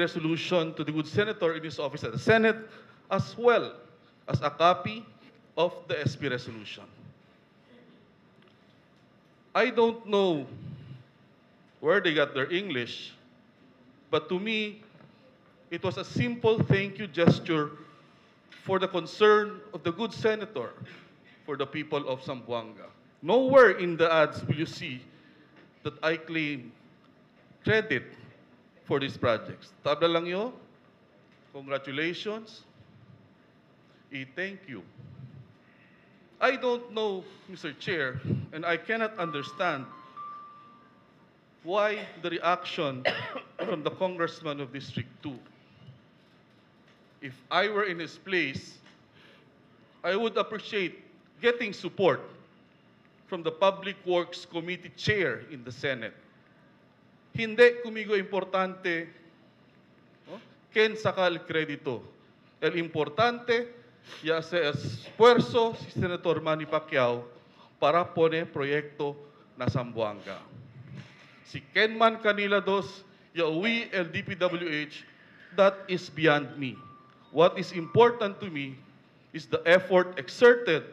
resolution to the good senator in his office at the Senate, as well as a copy of the SP resolution. I don't know where they got their English, but to me, it was a simple thank you gesture for the concern of the good senator for the people of Zamboanga. Nowhere in the ads will you see that I claim credit for these projects. Tabla lang yun, congratulations, thank you. I don't know, Mr. Chair, and I cannot understand why the reaction from the congressman of District 2. If I were in his place, I would appreciate getting support from the Public Works Committee Chair in the Senate. Hindi kumigo importante, no? Ken sakal kredito. El importante, ya se esfuerzo si Senator Manny Pacquiao para pone proyekto na Zamboanga. Si Ken man kanila dos, ya uwi el DPWH, that is beyond me. What is important to me is the effort exerted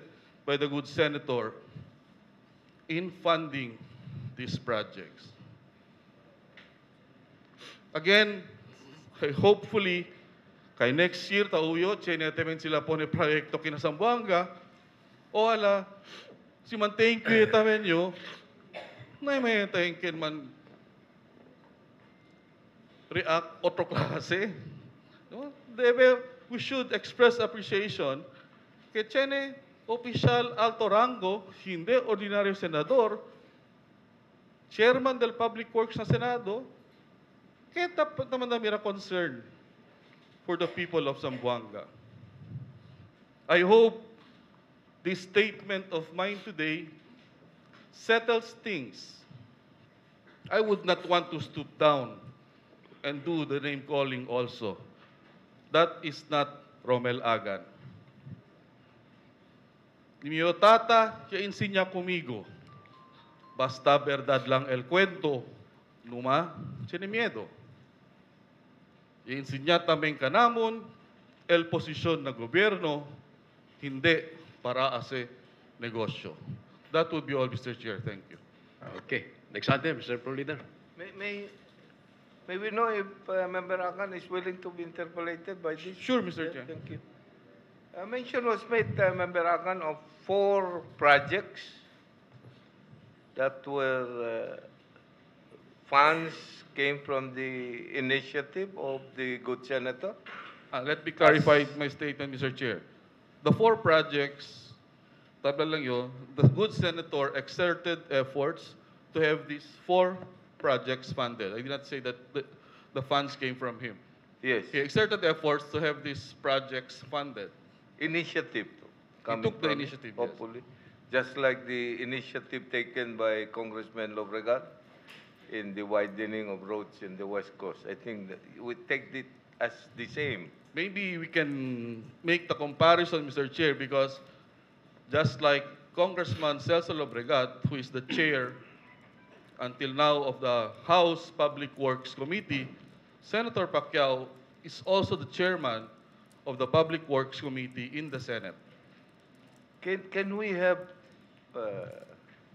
by the good senator in funding these projects. Again, hopefully, kay next year, tauyo, chinetemen sila po ni proyekto kina Zamboanga, o ala, si man thank you tamen nyo, na may thank you man react otro klase. No? We should express appreciation kay chene opisyal alto rango, hindi ordinaryo senador, chairman del Public Works na Senado, kaya dapat naman na concern for the people of Zamboanga. I hope this statement of mine today settles things. I would not want to stoop down and do the name calling also. That is not Romel Agan. Ni mi tata, siya insinya comigo. Basta verdad lang el cuento, numa, tiene miedo. Insinya tameng kanamon, el posisyon na gobyerno, hindi para ase negosyo. That would be all, Mr. Chair. Thank you. Okay. Next item, Mr. Pro Leader. May we know if Member Akan is willing to be interpolated by this? Sure, Mr. Chair. Thank you. Mention was made, Member Akan, of 4 projects that were funds came from the initiative of the good senator. Let me clarify my statement, Mr. Chair. The 4 projects, tabla lang yun, the good senator exerted efforts to have these 4 projects funded. I did not say that the funds came from him. Yes. He exerted efforts to have these projects funded. Initiative. He took the initiative, yes. Hopefully. Just like the initiative taken by Congressman Lobregat in the widening of roads in the West Coast. I think that we take it as the same. Maybe we can make the comparison, Mr. Chair, because just like Congressman Celso Lobregat, who is the chair until now of the House Public Works Committee, Senator Pacquiao is also the chairman of the Public Works Committee in the Senate. Can we have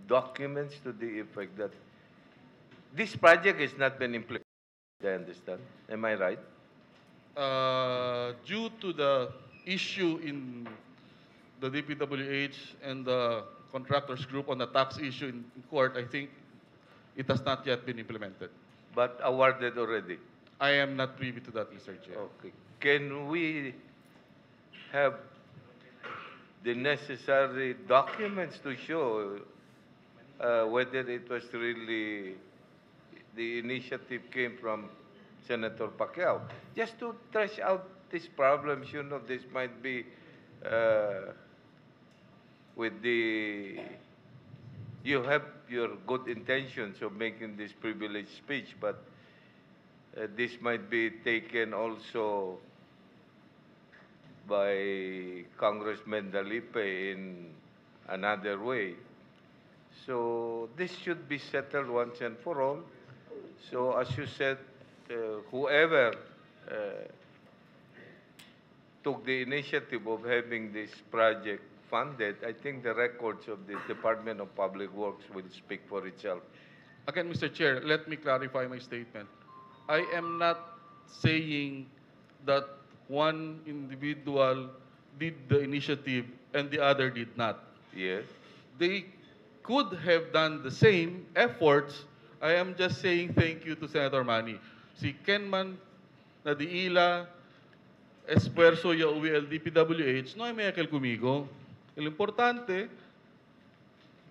documents to the effect that this project has not been implemented, I understand. Am I right? Due to the issue in the DPWH and the contractors group on the tax issue in court, I think it has not yet been implemented. But awarded already? I am not privy to that, Mr. Chair. Okay. Can we have the necessary documents to show whether it was really the initiative came from Senator Pacquiao? Just to trash out these problems, you know, this might be with the, you have your good intentions of making this privileged speech, but this might be taken also by Congressman Dalipe in another way. So this should be settled once and for all. So as you said, whoever took the initiative of having this project funded, I think the records of the Department of Public Works will speak for itself. Again, Mr. Chair, let me clarify my statement. I am not saying that one individual did the initiative and the other did not. Yes? They could have done the same efforts. I am just saying thank you to Senator Manny. Si Ken man na diila, esfuerzo ya uwi LDPWH, no ay may akal kumigo. El importante,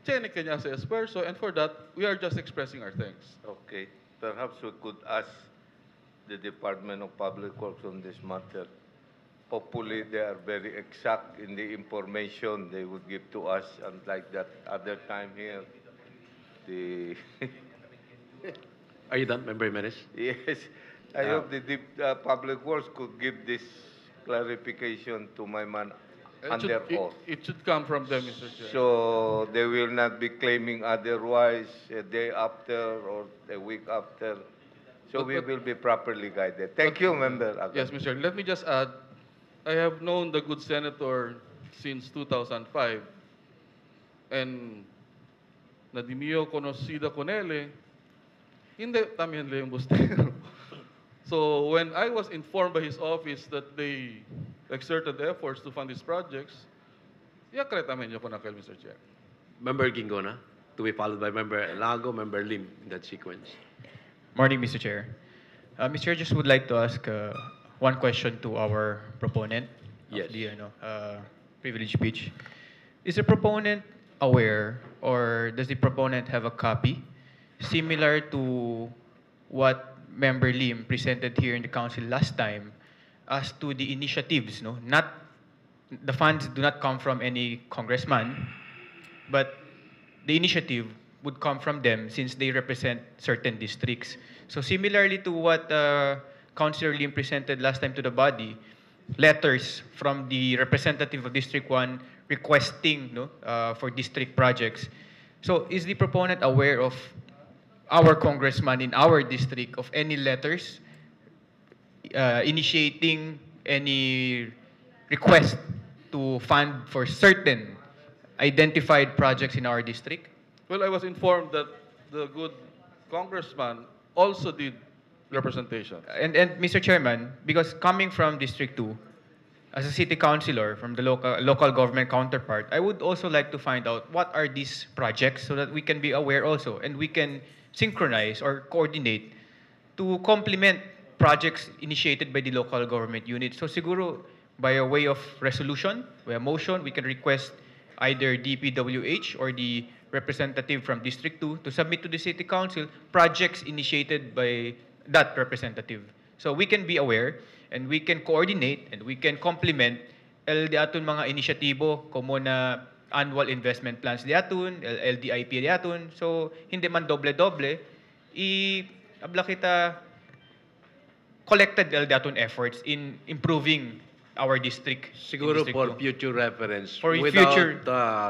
tiene que niya sa esfuerzo, and for that, we are just expressing our thanks. Okay. Perhaps we could ask the Department of Public Works on this matter. Hopefully, they are very exact in the information they would give to us, unlike that other time here. The Are you done, Member Jimenez? yes, I hope the Public Works could give this clarification to my man under oath. It should come from them, Mr. Chair. So they will not be claiming otherwise a day after or a week after. So we will be properly guided. Thank you, Member Agam. Yes, Mr. Chair. Let me just add, I have known the good senator since 2005. And nadimio conocida con él, hindi también le yung bustero. So when I was informed by his office that they exerted efforts to fund these projects, yakretamente niyo ko na kayo, Mr. Chair. Member Gingona, to be followed by Member Lago, Member Lim in that sequence. Morning, Mr. Chair. Mr. Chair, just would like to ask one question to our proponent Yes. of the privilege speech. Is the proponent aware, or does the proponent have a copy similar to what Member Lim presented here in the council last time as to the initiatives? No, not the funds do not come from any congressman, but the initiative would come from them since they represent certain districts. So similarly to what Councilor Lim presented last time to the body, letters from the representative of District 1 requesting for district projects. So is the proponent aware of our congressman in our district of any letters initiating any request to fund for certain identified projects in our district? Well, I was informed that the good congressman also did representation. And Mr. Chairman, because coming from District 2, as a city councilor from the local government counterpart, I would also like to find out what are these projects so that we can be aware also and we can synchronize or coordinate to complement projects initiated by the local government unit. So siguro by a way of resolution, by a motion, we can request either DPWH or the representative from District 2 to submit to the City Council projects initiated by that representative. So we can be aware and we can coordinate and we can complement di aton mga inisyatibo como na annual investment plans di aton, LDIP di aton. So hindi man doble-doble, abla kita collected di aton efforts in improving our district. Siguro in District for 2. future reference. For without future-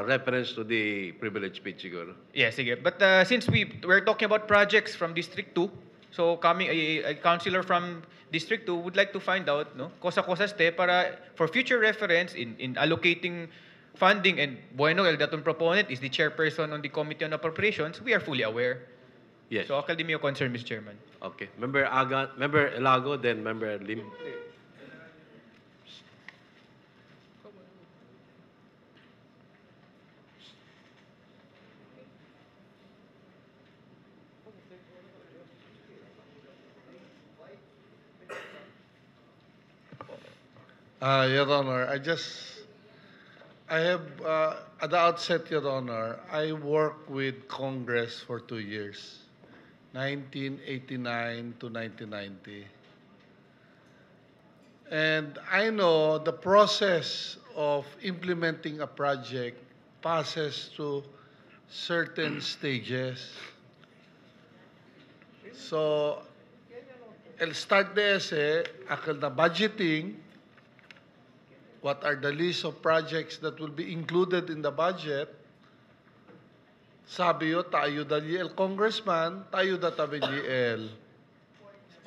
reference to the privilege speech siguro. Yeah, sige. But since we're talking about projects from District 2, so coming a councilor from District 2 would like to find out, no, kosa-kosa ste para for future reference in allocating funding, and bueno, el datong proponent is the chairperson on the Committee on Appropriations, we are fully aware. Yes. So akal di mi concern, Mr. Chairman. Okay. Member Lago, then Member Lim. Your Honor, I have, at the outset, Your Honor, I worked with Congress for 2 years, 1989 to 1990. And I know the process of implementing a project passes through certain stages. So, el start de ese, akal na budgeting, what are the list of projects that will be included in the budget. Sabi yo, tayo dali el congressman, tayo da tabi el,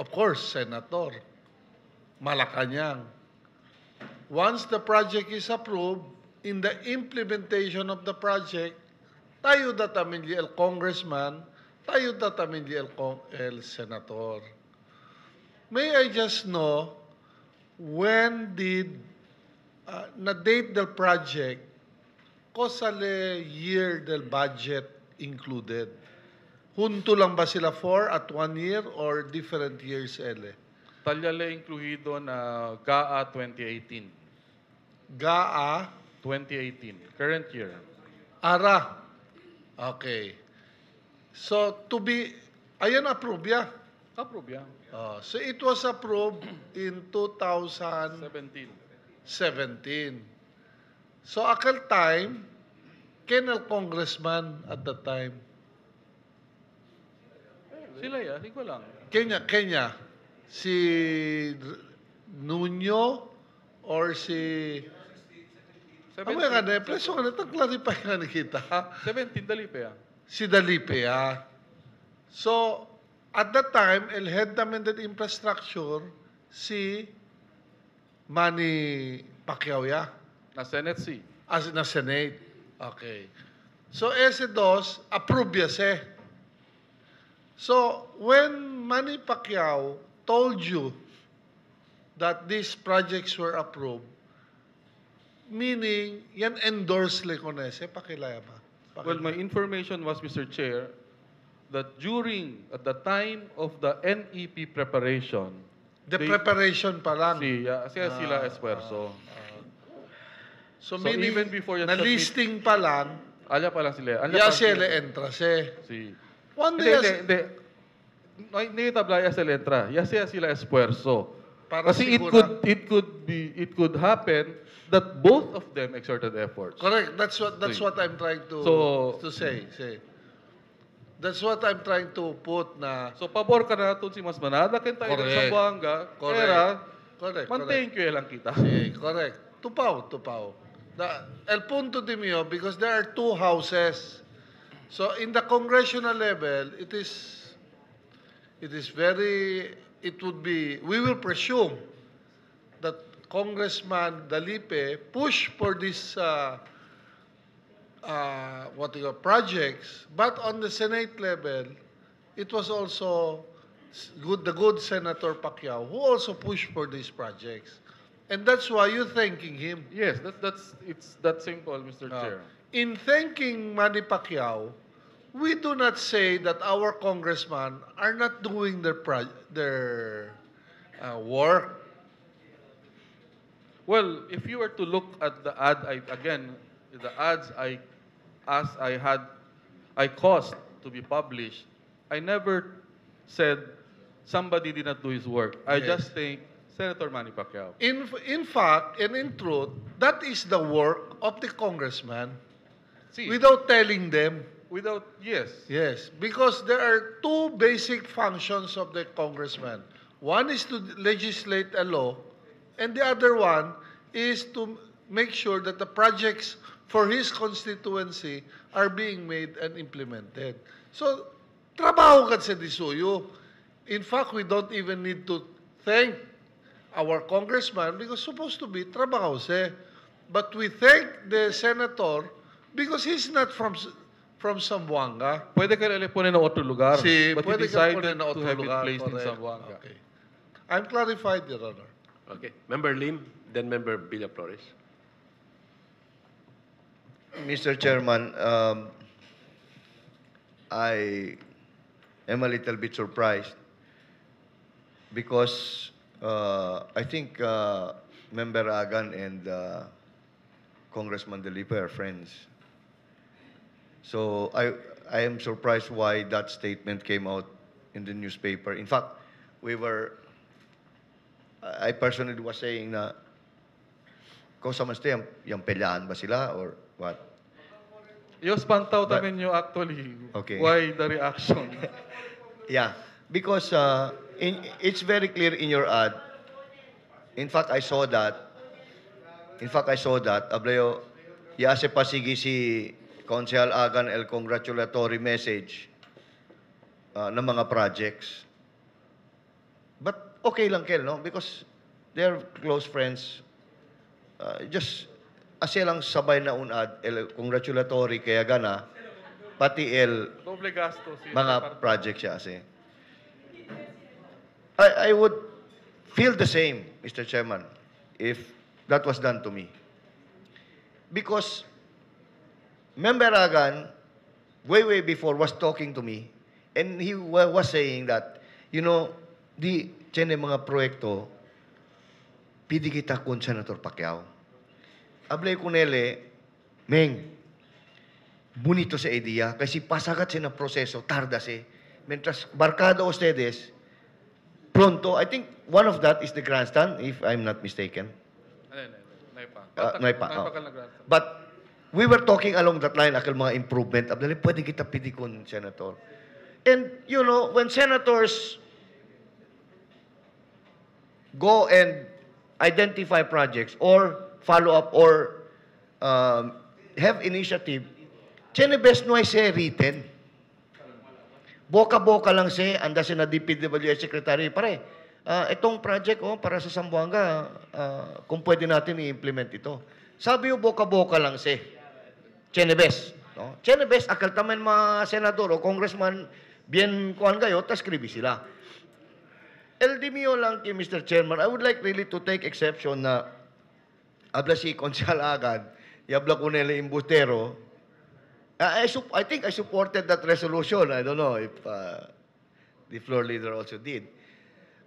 of course, senator. Malacanang. Once the project is approved, in the implementation of the project, tayo datamin el congressman, tayo datamin el senator. May I just know, when did na-date del project, kosale year del budget included? Junto lang ba sila 4 at 1 year or different years, ele? Talyale incluido na GAA 2018. GAA, 2018, current year. ARA. Okay. So, to be, ayan approve ya. Approve yan. So, it was approved in 2017. 17. So, akal time, Kenel congressman at the time. Sila ya, hindi ko lang. Kenya. Si Nuno or si... 17. Amay nga na, preso nga na, clarify nga ni kita. 17, dali pa yan. Si Dalipe, So, at that time, el head namin del infrastructure, si Manny Pacquiao, Na Senate C. as na Senate. Okay. So, ese dos, approve yase. So, when Manny Pacquiao told you that these projects were approved, meaning, yan endorse le ko na ese, pakilaya ba? Well, my information was, Mr. Chair, that at the time of the NEP preparation, The preparation pa lang. sila esfuerzo. So, So, meaning, even before yan na-listing pa lang, Alya pa lang sila. yasele entrase. Si. One Hindi, day, hindi. Hindi tabla sila entra. Yasya sila esfuerzo. Para Kasi sigura- it could happen that both of them exerted efforts. correct. That's See. what I'm trying to say. That's what I'm trying to put na So, pabor ka na natin si Mas Manada, kaya tayo ng Correct. Zamboanga, Correct. kaya, correct. thank you lang kita. Sí, correct. Tupaw. El punto de mio, because there are two houses. So in the congressional level, it would be, we will presume that Congressman Dalipe push for this projects, but on the Senate level, it was also the good Senator Pacquiao who also pushed for these projects. And that's why you're thanking him. Yes, it's that simple, Mr. Chair. In thanking Manny Pacquiao, we do not say that our congressmen are not doing their work. Well, if you were to look at the ad, the ads I caused to be published, I never said somebody did not do his work. I Yes. just think Senator Manny Pacquiao. In fact, and in truth, that is the work of the congressman See, without telling them. yes. Yes, because there are two basic functions of the congressman. One is to legislate a law, and the other one is to make sure that the projects for his constituency are being made and implemented. So, trabaho ka sa disuyo. In fact, we don't even need to thank our congressman because supposed to be trabaho siya. But we thank the senator because he's not from Zamboanga. Pwede ka eleponin ng otro lugar, but he pwede ka decided kunin na to otro have lugar, it placed in correct. Zamboanga. Okay. I'm clarified, Your Honor. Okay. Member Lim, then Member Villa Flores. Mr. Chairman, I am a little bit surprised because I think Member Agan and Congressman Delipe are friends. So I am surprised why that statement came out in the newspaper. In fact, I personally was saying na, kung sa mas yung pelaan ba sila or what? Yung spantaw But- tamin nyo actually. Okay. Why the reaction? Yeah, because it's very clear in your ad. In fact, I saw that. Ablayo, yase pasigi si Konsehal Agan el congratulatory message ng mga projects. But okay lang, Kel, no? Because they're close friends. Just asilang sabay na unad, congratulatory kaya gana, pati Doble gastos. mga project siya kasi. I would feel the same, Mr. Chairman, if that was done to me. Because Member Agan, way before, was talking to me, and he was saying that, di tiyan mga proyekto, pidi kita kun Senator Pacquiao. Ablay kunele, Meng, bonito sa idea, kasi pasagat siya na proseso, tardas eh. Mientras barkada ustedes, pronto, I think one of that is the grandstand, if I'm not mistaken. Naipa. But we were talking along that line, akal mga improvement. Abdali, pwede kita pidikon, Senator. And, when senators go and identify projects or follow up or have initiative, tiyan best no ay siya written. Boka-boka lang siya, anda siya na DPWH Secretary. Pare, itong project para sa Zamboanga, kung pwede natin i-implement ito. Sabi yung boka-boka lang siya. Chenebes. No? Chenebes, akal taman mga senador o congressman, bien kuhan kayo, tas kribi sila. LDMio lang kay Mr. Chairman, I would like really to take exception na abla si Consial Agan, yabla ko nila imbustero. I think I supported that resolution. I don't know if the floor leader also did.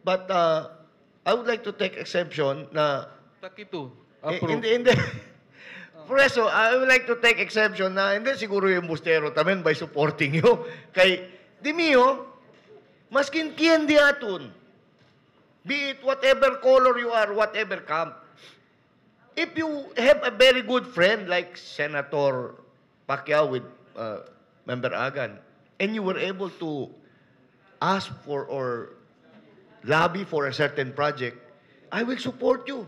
But I would like to take exception na Takito. hindi. Preso, I would like to take exception na hindi siguro yung bustero tamen by supporting you. Kay, di mio, maskin kien di atun. Be it whatever color you are, whatever camp. If you have a very good friend like Senator Pacquiao with Member Agan, and you were able to ask for or lobby for a certain project, I will support you.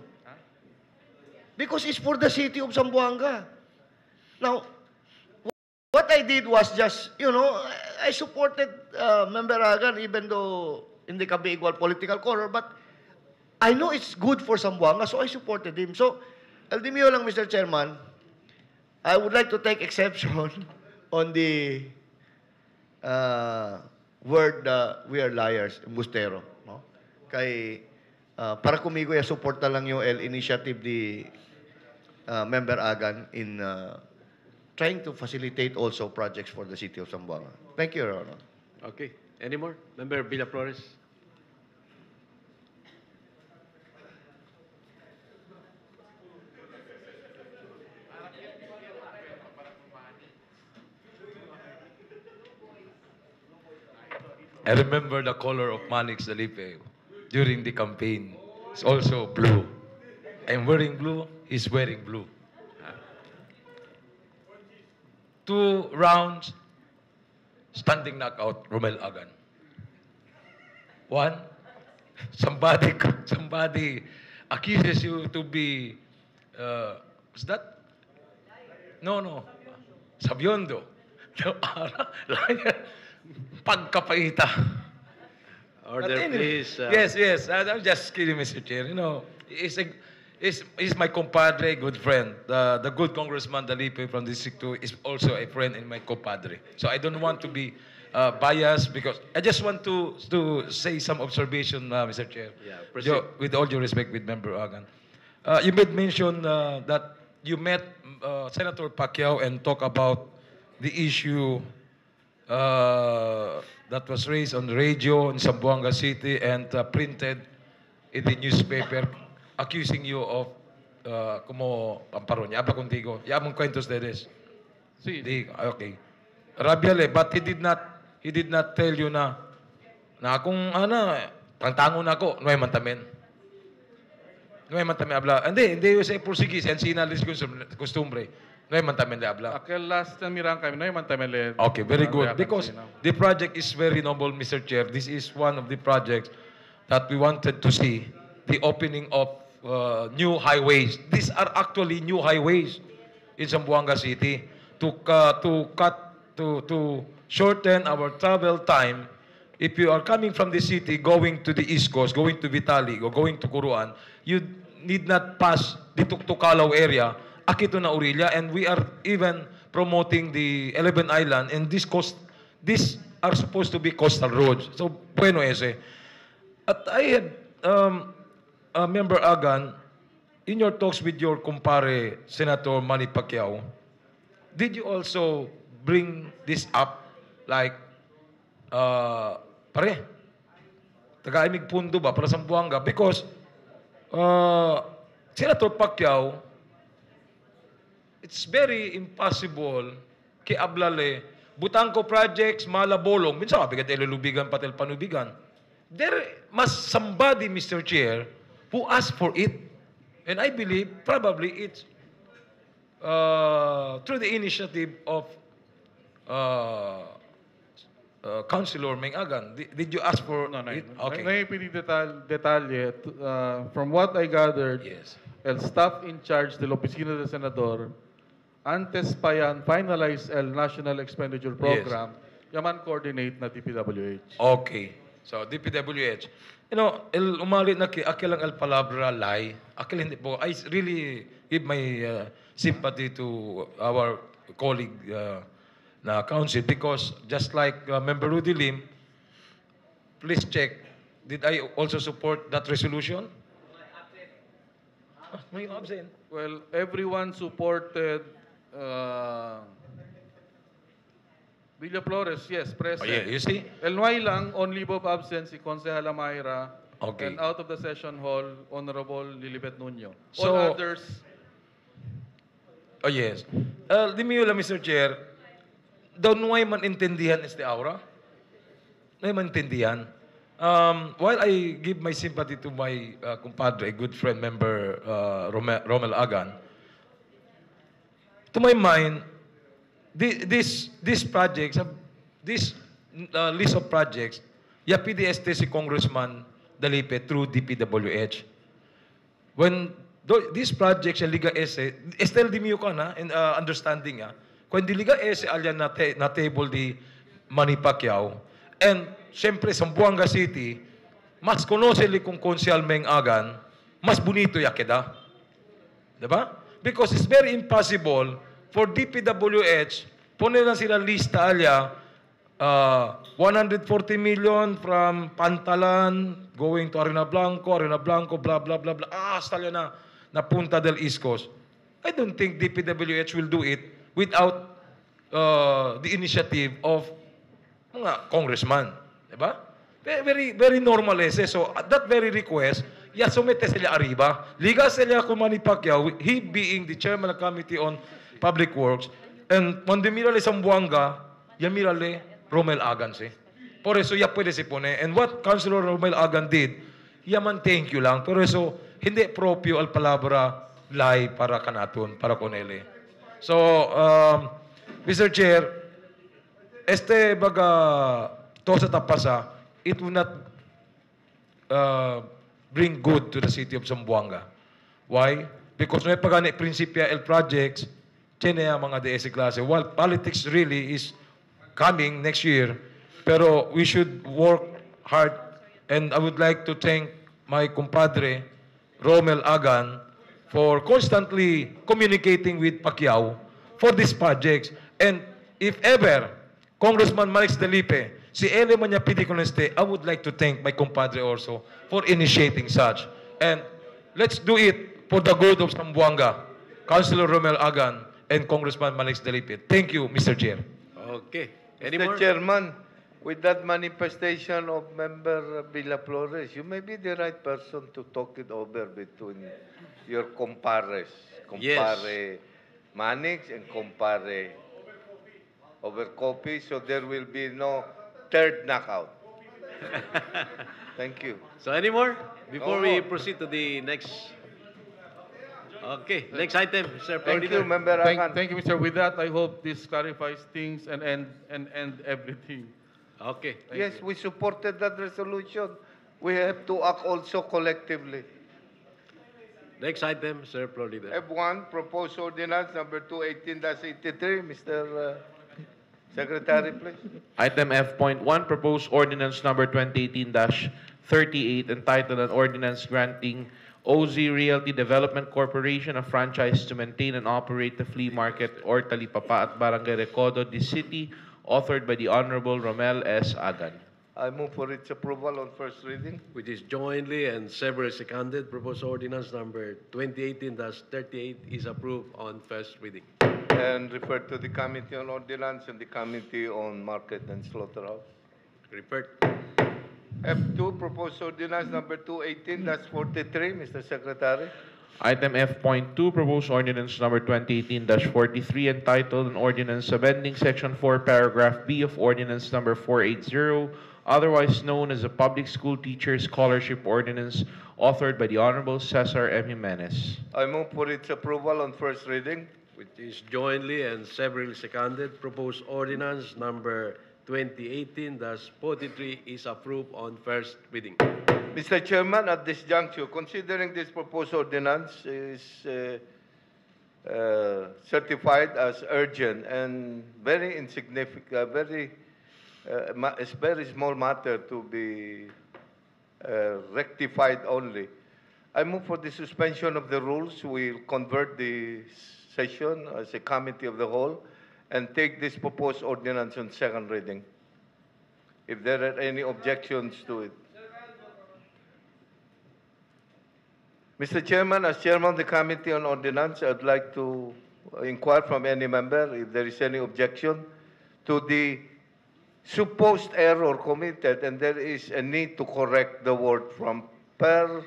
Because it's for the city of Zamboanga. Now, what I did was just, I supported Member Agan even though hindi kami equal political color, but I know it's good for Zamboanga, so I supported him. So, Aldimio lang, Mr. Chairman, I would like to take exception on the word we are liars, embustero. No? Kay, para kumigo, suporta lang yung initiative di Member Agan in trying to facilitate also projects for the city of Zamboanga. Thank you, Your Honor. Okay. Any more? Member Villaflores? I remember the color of Manix Dalipe during the campaign. It's also blue. I'm wearing blue, he's wearing blue. 2 rounds, standing knockout, Romel Agan. 1, somebody accuses you to be, what's that? No. Sabiondo. Liar. Pagkapaita. Order, please. Yes. I'm just kidding, Mr. Chair. He's my compadre, good friend. The good Congressman Dalipe from District 2 is also a friend and my compadre. So I don't want to be biased because I just want to say some observation, Mr. Chair. Yeah, proceed. With all due respect with Member Agan. You made mention that you met Senator Pacquiao and talk about the issue that was raised on the radio in Zamboanga City and printed in the newspaper accusing you of como amparon, habla contigo. Ya mong kwento ustedes. Sí. Okay. Rabiale, but he did not tell you na kung pangtangon ako, no hay mantamen. No hay mantamen habla. Hindi yo sa porsigis, yan sinalis costumbre. No hay mantamen de habla. Aquel last time mirang kami, no man tamele. Okay, very good. Because the project is very noble, Mr. Chair. This is one of the projects that we wanted to see, the opening of new highways. These are actually new highways in Zamboanga City to shorten our travel time if you are coming from the city, going to the East Coast, going to Vitali, or going to Curuan, you need not pass the Tuktukalaw area, Akito na Orilla, and we are even promoting the 11 Island, and these are supposed to be coastal roads. So, bueno ese. At I had, Member Agan, in your talks with your kumpare, Senator Manny Pacquiao, did you also bring this up? Like, pare, taga-imig pundo ba para Zamboanga? Because Senator Pacquiao, it's very impossible kay Ablale, Butangko projects, Malabolong, minsan kabigat ilulubigan patel panubigan. There must somebody, Mr. Chair, who asked for it. And I believe probably it's through the initiative of Councilor Meng Agan. Did you ask for No, no. it? Okay. Naipili detalye. From what I gathered, Yes. el staff in charge de la Oficina del Senador, antes pa yan finalize el National Expenditure Program, yaman coordinate na DPWH. Okay. So, DPWH. You know, umali na akil lang palabra lie. Akil hindi po. I really give my sympathy to our colleague na council because just like Member Rudy Lim, please check, did I also support that resolution? May absent. Well, everyone supported Villa Flores, yes, present. Oh, yeah, you see? El Nuay lang, on leave of absence, si Consejala Mayra. Okay. And out of the session hall, Honorable Lilibet Nuño. So- All others, Oh, yes. Di mo lang, Mr. Chair, daw nuway man intindihan este aura. Nuway man intindihan. While I give my sympathy to my compadre, good friend, member Romel Agan, to my mind, these projects, this list of projects, ya PDST si Congressman Dalipe through DPWH. When these projects, yung Liga S, Estel di miyo ka na, in understanding, kung di Liga S, alyan na table di Manny Pacquiao, and siyempre, Zamboanga City, mas konoseli kung konsyal Meng Agan, mas bonito yakeda. Diba? Because it's very impossible for DPWH, pone lang sila lista alya, 140 million from Pantalan, going to Arena Blanco, blah, blah, blah, blah. Hasta na Punta del East Coast. I don't think DPWH will do it without the initiative of mga congressman. Diba? Very, very normal ese. So, at that very request, sumete sila arriba. Liga sila kung Manny Pacquiao, he being the chairman of the Committee on Public Works, and cuando mirale Zamboanga, mirale Romel Agan si. Por eso, pwede si pone. And what Councilor Romel Agan did, man thank you lang. Pero eso, hindi proprio al palabra lie para kanaton, para konele. So, Mr. Chair, este baga to sa tapasa, it will not bring good to the city of Zamboanga. Why? Because may pagani prinsipya el projects, tiene mga DS klase. While politics really is coming next year, pero we should work hard, and I would like to thank my compadre, Romel Agan, for constantly communicating with Pacquiao for these projects. And if ever, Congressman Marix Delipe, si Ele Manya Pidi Coneste, I would like to thank my compadre also for initiating such. And let's do it for the good of Zamboanga, Councilor Romel Agan, and Congressman Marix Delipe. Thank you, Mr. Chair. Okay. Any Mr. more? Chairman, with that manifestation of Member Villa Flores, you may be the right person to talk it over between your compares. Compare Manix and compare Overcopy, so there will be no third knockout. Thank you. So any more? Before No we more. proceed to the next... Okay, next item, Sir Thank Leader. you, Member Agan. thank you, Mr. With that, I hope this clarifies things and end everything. Okay. Yes, we supported that resolution. We have to act also collectively. Next item, Sir Pro Leader. F1, proposed ordinance number 218-83, Mr. Secretary, please. Item F.1, proposed ordinance number 2018-38, entitled an ordinance granting OZ Realty Development Corporation a franchise to maintain and operate the flea market or Talipapa at Barangay Recodo, this city, authored by the Honorable Romel S. Agan. I move for its approval on first reading. Which is jointly and severally seconded. Proposed ordinance number 2018-38 is approved on first reading. And referred to the Committee on Ordinance and the Committee on Market and Slaughterhouse. Referred. F2, proposed ordinance number 218-43, Mr. Secretary. Item F.2, proposed ordinance number 2018-43, entitled an ordinance amending Section 4, Paragraph B of Ordinance number 480, otherwise known as the Public School Teacher Scholarship Ordinance, authored by the Honorable Cesar M. Jimenez. I move for its approval on first reading. Which is jointly and severally seconded. Proposed ordinance number 2018-43 is approved on first reading. Mr. Chairman, at this juncture, considering this proposed ordinance is certified as urgent and very insignificant, it's very small matter to be rectified only. I move for the suspension of the rules. We'll convert the session as a committee of the whole and take this proposed ordinance on second reading. If there are any objections to it. Mr. Chairman, as chairman of the Committee on Ordinance, I'd like to inquire from any member if there is any objection to the supposed error committed, and there is a need to correct the word from per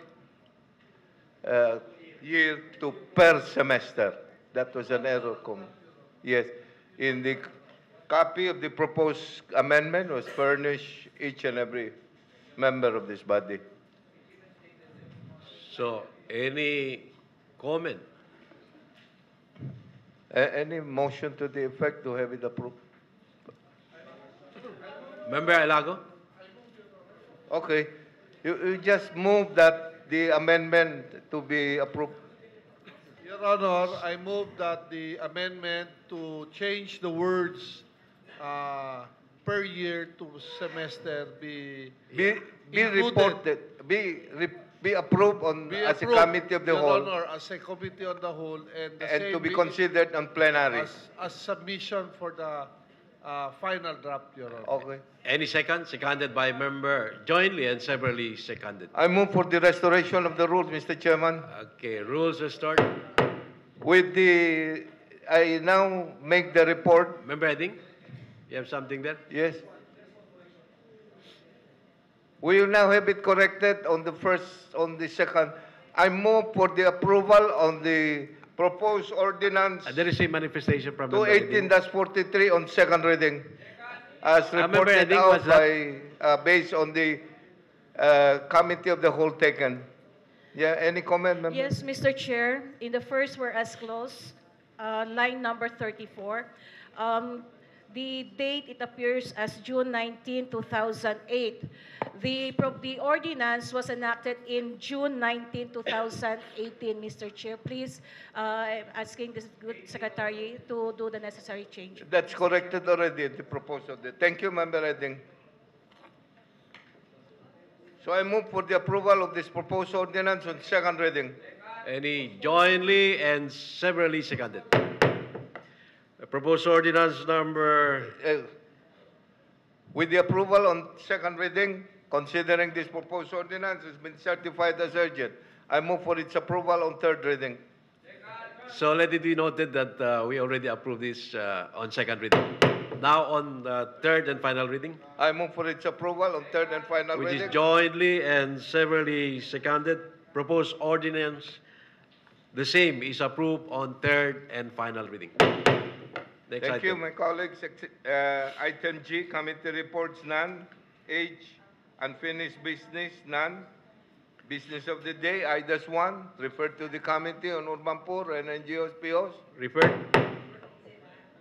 year to per semester. That was an error. Yes. In the copy of the proposed amendment was furnished each and every member of this body. So, any comment? Any motion to the effect to have it approved? Member Alago? Okay. You just move that the amendment to be approved. Your Honor, I move that the amendment to change the words per year to semester be reported, be approved on be as approved, a committee of the Your whole Honor, as a committee on the whole, and the and same to be considered on plenary. as submission for the final draft, Your Honor. Okay. Any second? Seconded by member jointly and severally seconded. I move for the restoration of the rules, Mr. Chairman. Okay, rules restored. With the, I now make the report. Member Heading, you have something there? Yes. We will now have it corrected on the first, on the second. I move for the approval on the proposed ordinance There is a manifestation from member Heading. 218-43 on second reading, as Member reported Heading, out what's that? by, based on the committee of the whole taken. Yeah, any comment, member? Yes, Mr. Chair. In the first whereas clause, line number 34, the date it appears as June 19, 2008. The ordinance was enacted in June 19, 2018, Mr. Chair. Please, I'm asking this good secretary to do the necessary change. That's corrected already, the proposal. Thank you, member Redding. So I move for the approval of this proposed ordinance on second reading. Any jointly and severally seconded. Proposed ordinance number... With the approval on second reading, considering this proposed ordinance has been certified as urgent, I move for its approval on third reading. So let it be noted that we already approved this on second reading. Now on third and final reading, I move for its approval on third and final which reading. is jointly and severally seconded. Proposed ordinance, the same is approved on third and final reading. Next Thank you, item. my colleagues. Item G, committee reports, none. H, unfinished business, none. Business of the day, IDAS 1, referred to the Committee on Urban Poor and NGOs, POs. Referred.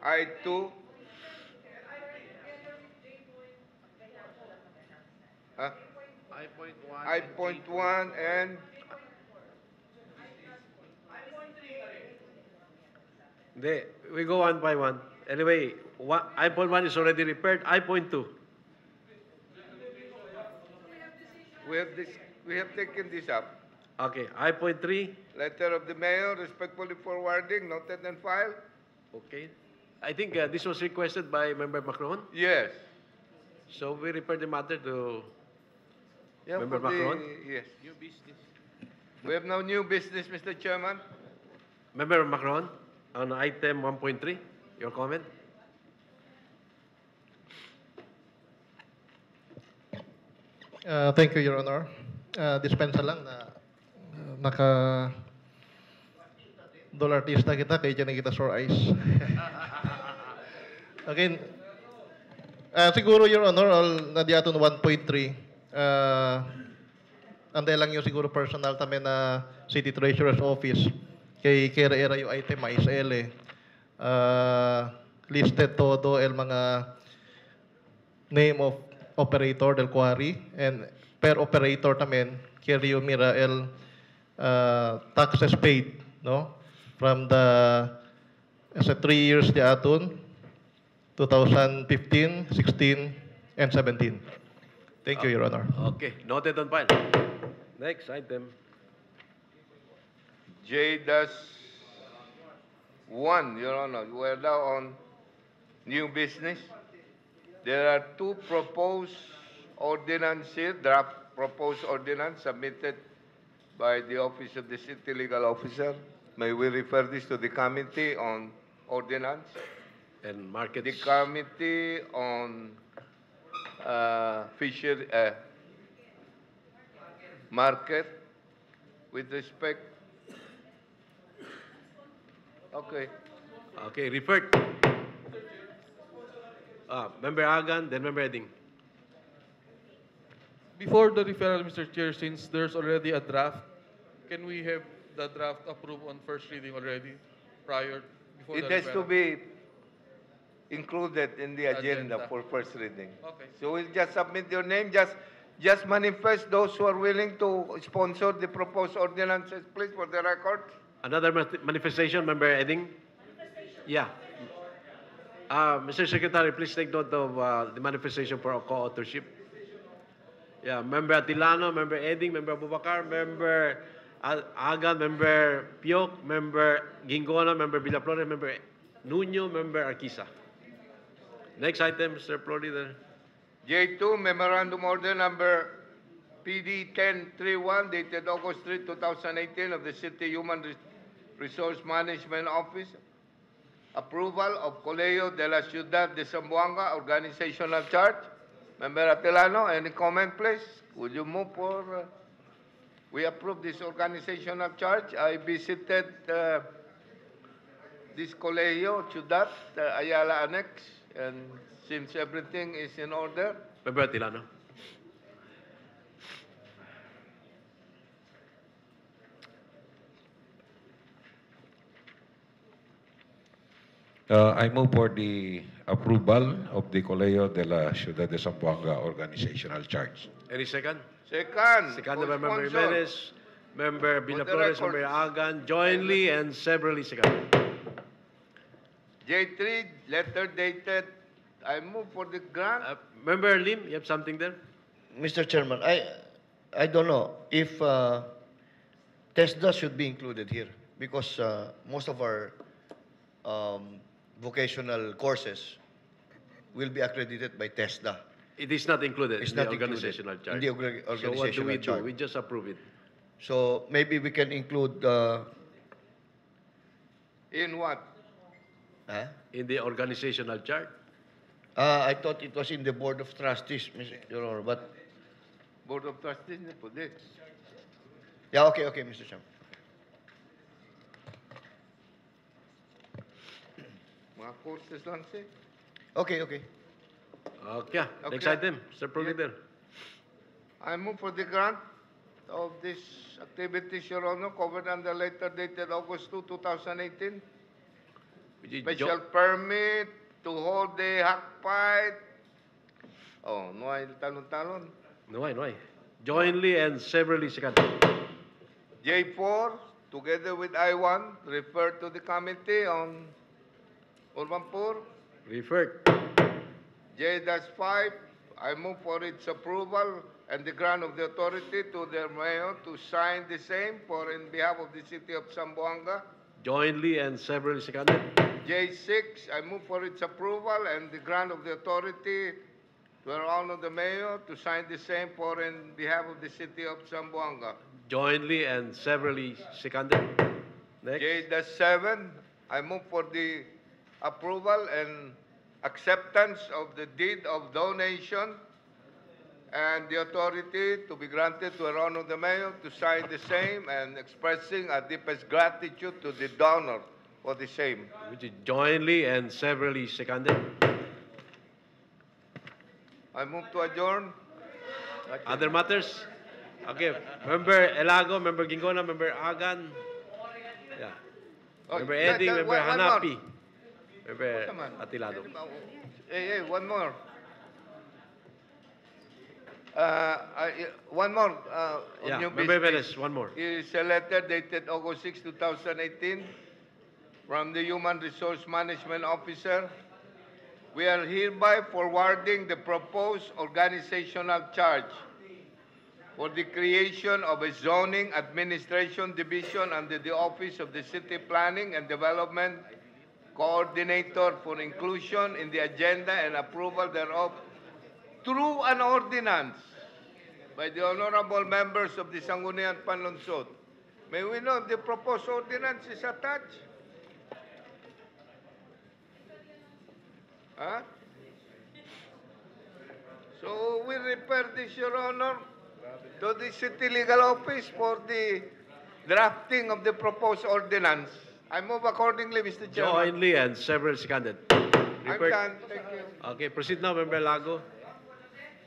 I2. I.1 and We go one by one. Anyway, I-point 1 is already repaired. I-point 2. We have this, we have taken this up. Okay, I-point 3. Letter of the mayor, respectfully forwarding, noted and filed. Okay. I think this was requested by Member Macron. Yes. So we refer the matter to Yeah, Member for the- Macron. Yes. New business. We have no new business, Mr. Chairman. Member Macron, on item 1.3, your comment? Thank you, Your Honor. Dispensa lang na naka dollartista kita, kaya dyan na kita sore eyes. Again, siguro, Your Honor, na di aton 1.3, anday lang yung siguro personal tami na City Treasurer's Office kay kera era yung item ISL listed todo el mga name of operator del quarry and per operator tamen kaya mira el taxes paid no from the as a 3 years di aton 2015, 16 and 17. Thank you, Your Honor. Okay, noted on file. Next item. J-1, Your Honor, we are now on new business. There are two proposed ordinance here, draft proposed ordinance submitted by the Office of the City Legal Officer. May we refer this to the Committee on Ordinance, And markets. the Committee on Fishery, Market, with respect. Okay. Okay, referred. Member Agan, then Member Eding. Before the referral, Mr. Chair, since there's already a draft, can we have the draft approved on first reading already before It the has to referral? be included in the agenda Agenda. for first reading. Okay. So we'll just submit your name, just manifest those who are willing to sponsor the proposed ordinances, please, for the record. Another manifestation, Member Eding? Yeah. Mr. Secretary, please take note of the manifestation for co-authorship. Yeah, Member Atilano, Member Eding, Member Abubakar, Member Agan, Member Piok, Member Gingona, Member Villaflores, Member Nuño, Member Arquisa. Next item, Mr. Floor Leader. J2, Memorandum Order Number PD 1031, dated August 3, 2018, of the City Human Resource Management Office. Approval of Colegio de la Ciudad de Zamboanga organizational chart. Member Atilano, any comment, please? Would you move for? We approve this organizational chart. I visited this Colegio Ciudad Ayala Annex, and seems everything is in order. Member Atilano. I move for the approval of the Colegio de la Ciudad de Zamboanga organizational charts. Any second? Second, Seconded by Member co-sponsor. Jimenez, Member the Villaflores, Member records. Agan, jointly and severally seconded. J3, letter dated, I move for the grant. Member Lim, you have something there? Mr. Chairman, I don't know if TESDA should be included here because most of our vocational courses will be accredited by TESDA. It is not included It's in the not included organizational chart. in the So what do organizational we do? chart. We just approve it. So maybe we can include In what? In the organizational chart. I thought it was in the Board of Trustees, Your Honor, but Board of Trustees na po this. yeah, okay, Mr. Chairman. Mga courses lang siya. Okay. Okay. Next Okay. item, Mr. Pro Yeah. Leader. I move for the grant of this activities, Your Honor, covered under letter dated August 2, 2018. Which is Special permit to hold the hack fight. Oh, no ay talon-talon. No, jointly and severally seconded. J4, together with I1, refer to the Committee on Urban Poor. Referred. J-5, I move for its approval and the grant of the authority to the mayor to sign the same for in behalf of the city of Zamboanga. Jointly and severally seconded. J6, I move for its approval and the grant of the authority to our honor the mayor to sign the same for in behalf of the city of Zamboanga. Jointly and severally seconded. Next. J-7, I move for the approval and acceptance of the deed of donation and the authority to be granted to our honor the mayor to sign the same and expressing our deepest gratitude to the donor for the same. Which is jointly and severally seconded. I move to adjourn. Other matters? Okay. Member Elago, Member Gingona, Member Agan. Yeah. Oh, Member yeah, Edding, Member one more. Hanapi. Member Come on. Atilado. Hey, one more. One more. On Yeah, new Member business. Veles, one more. Is a letter dated August 6, 2018 from the Human Resource Management Officer. We are hereby forwarding the proposed organizational charge for the creation of a zoning administration division under the Office of the City Planning and Development Coordinator for inclusion in the agenda and approval thereof through an ordinance by the honorable members of the Sangguniang Panlunsod. May we know if the proposed ordinance is attached? Huh? So we refer this, Your Honor, to the City Legal Office for the drafting of the proposed ordinance. I move accordingly, Mr. Chairman. Jointly and severally seconded. I'm Report. done. Thank you. Okay, proceed now, Member Lago.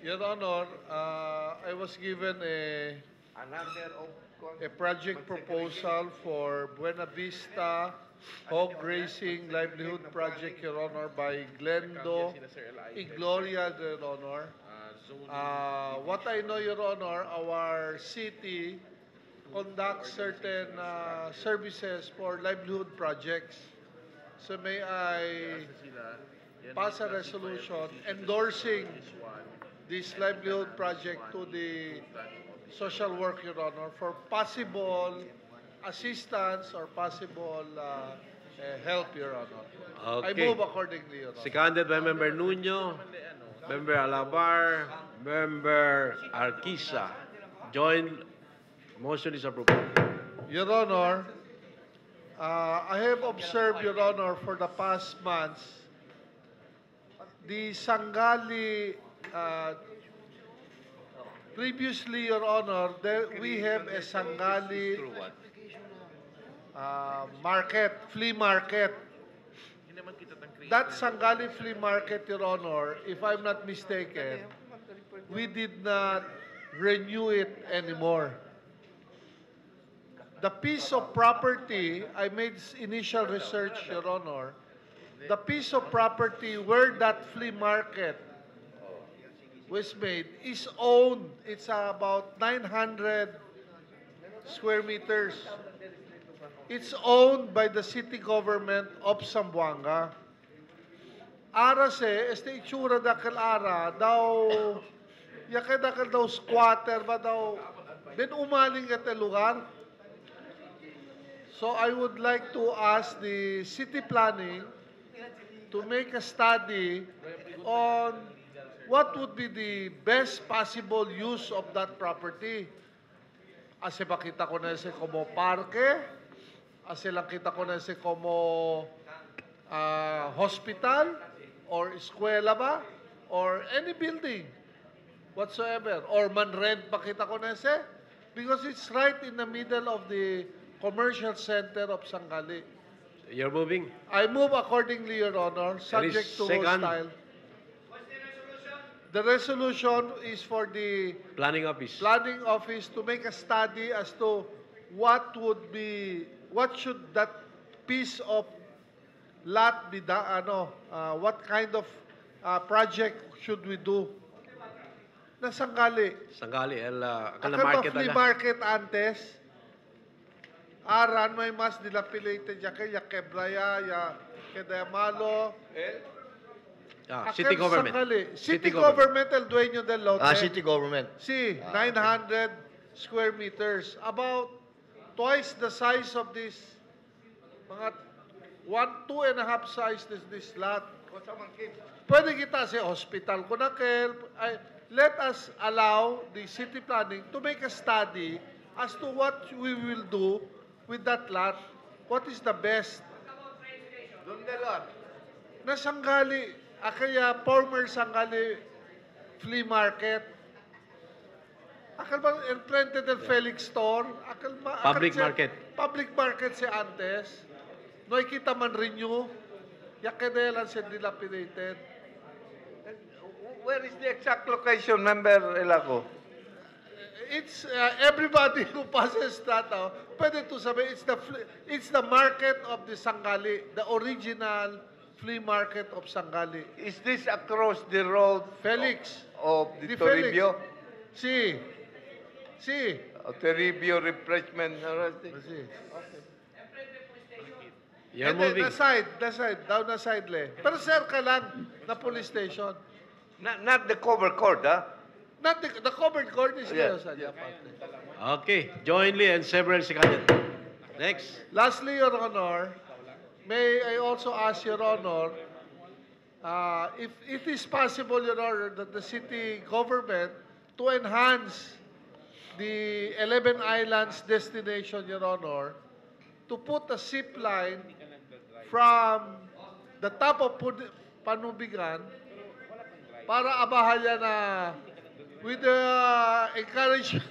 Your Honor, I was given a project proposal for Buena Vista Hog Racing Livelihood Project, Your Honor, by Glendo Igloria, Your Honor. What I know, Your Honor, our city conducts certain services for livelihood projects. So may I pass a resolution endorsing this livelihood project to the social work, Your Honor, for possible assistance or possible help, Your Honor. I Okay. move accordingly, Your Honor. Seconded by Member Nuño, Member Alabar, Member Arquisa. Joint motion is approved. Your Honor, I have observed, Your Honor, for the past months, the Sangali, previously, Your Honor, we have a Sangali market, flea market. That Sangali flea market, Your Honor, if I'm not mistaken, we did not renew it anymore. The piece of property, I made initial research, Your Honor, the piece of property where that flea market was made is owned. It's about 900 square meters. It's owned by the city government of Zamboanga. Ara se, este itsura dakal ara, daw, yake dakal daw squatter ba daw, ben umaling at lugar. So I would like to ask the city planning to make a study on what would be the best possible use of that property. Ase ba kita ko na ese como parke? Ase lang kita ko na ese como hospital? Or eskwela ba? Or any building whatsoever? Or man-rent ba kita ko na ese? Because it's right in the middle of the commercial center of Sangali. You're moving? I move accordingly, Your Honor, subject to second. hostile. The resolution is for the Planning Office. planning office to make a study as to what should that piece of lot be what kind of project should we do? Na Sangali. Sangali, Akal akala ba market flea ala. market antes? Aran may mas dilapidated ya kay ya quebraya ya kedaya malo. City government. Sangali. City City government, el dueño del lote. City government. See, 900 square meters. About twice the size of this, mga 2.5 size this lot. Pwede kita sa hospital ko na let us allow the city planning to make a study as to what we will do with that lot. What is the best? Na Sangali, kaya former Sangali flea market. Akal ba enfrente del Felix store? Public market. Public market si antes. No kita man renew. Yakedelan siya dilapidated. Where is the exact location, Member Elaco? It's everybody who passes that. Pwede to sabi, it's the market of the Sangali, the original flea market of Sangali. Is this across the road Felix. of the Felix. Toribio? Si. Toribio Refreshment. Si. You're And moving. the side, down the side le. Pero sir ka lang na police station. Not the cover court, huh? Not the covered court is Yeah. there sa parte. Okay. Jointly and several seconded. Next. Lastly, Your Honor, may I also ask Your Honor, if it is possible, Your Honor, that the city government to enhance the 11 islands destination, Your Honor, to put a zip line from the top of Panubigan para abahalya na with the encouragement,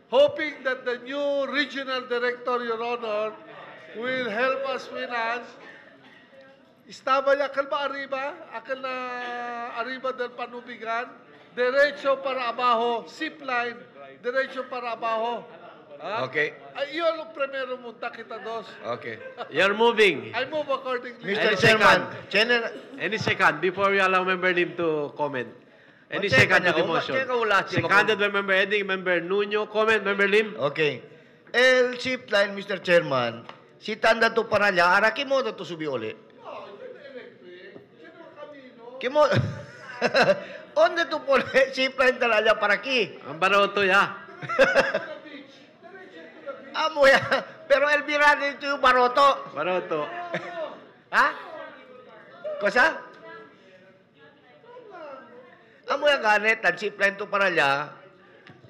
hoping that the new regional director, Your Honor, will help us finance. Estaba ya akal ba arriba? Akal na arriba del Panubigan? Derecho para abajo. Zip line. Derecho para abajo. Okay. Ay, yun ang primero munta kita dos. Okay. You're moving. I move accordingly. Mr. Any Chairman, Any second, before we allow Member Lim to comment. Any Check second to kanya, the motion. check wala siya Seconded by Member Eding, Member Nuno. Comment, Member Lim. Okay. El zip line, Mr. Chairman, si tanda to paralya, araki mo to subiole. Kimo, onde to pole, zip line talala paraki. Ang baroto ya. Amo ya, pero el birado ito yung baroto. Baroto. Ha? Kosa? Amo ya ganit, ang zip line to paralya,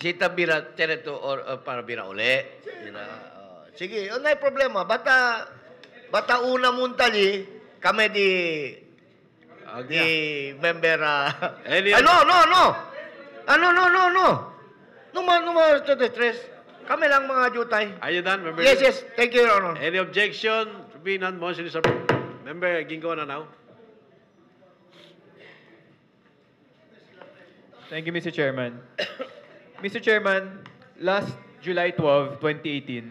sita bira, tereto or para bira uli. Sige, no problema. Bata una muntali, kami di member Any no. Numa stress. Kami lang mga jutay. Are you done, Member Yes, Lim? yes. Thank you, Your Honor. Any objection? Being none, motion is approved. Member Gingo na now. Thank you, Mr. Chairman. Mr. Chairman, last July 12, 2018,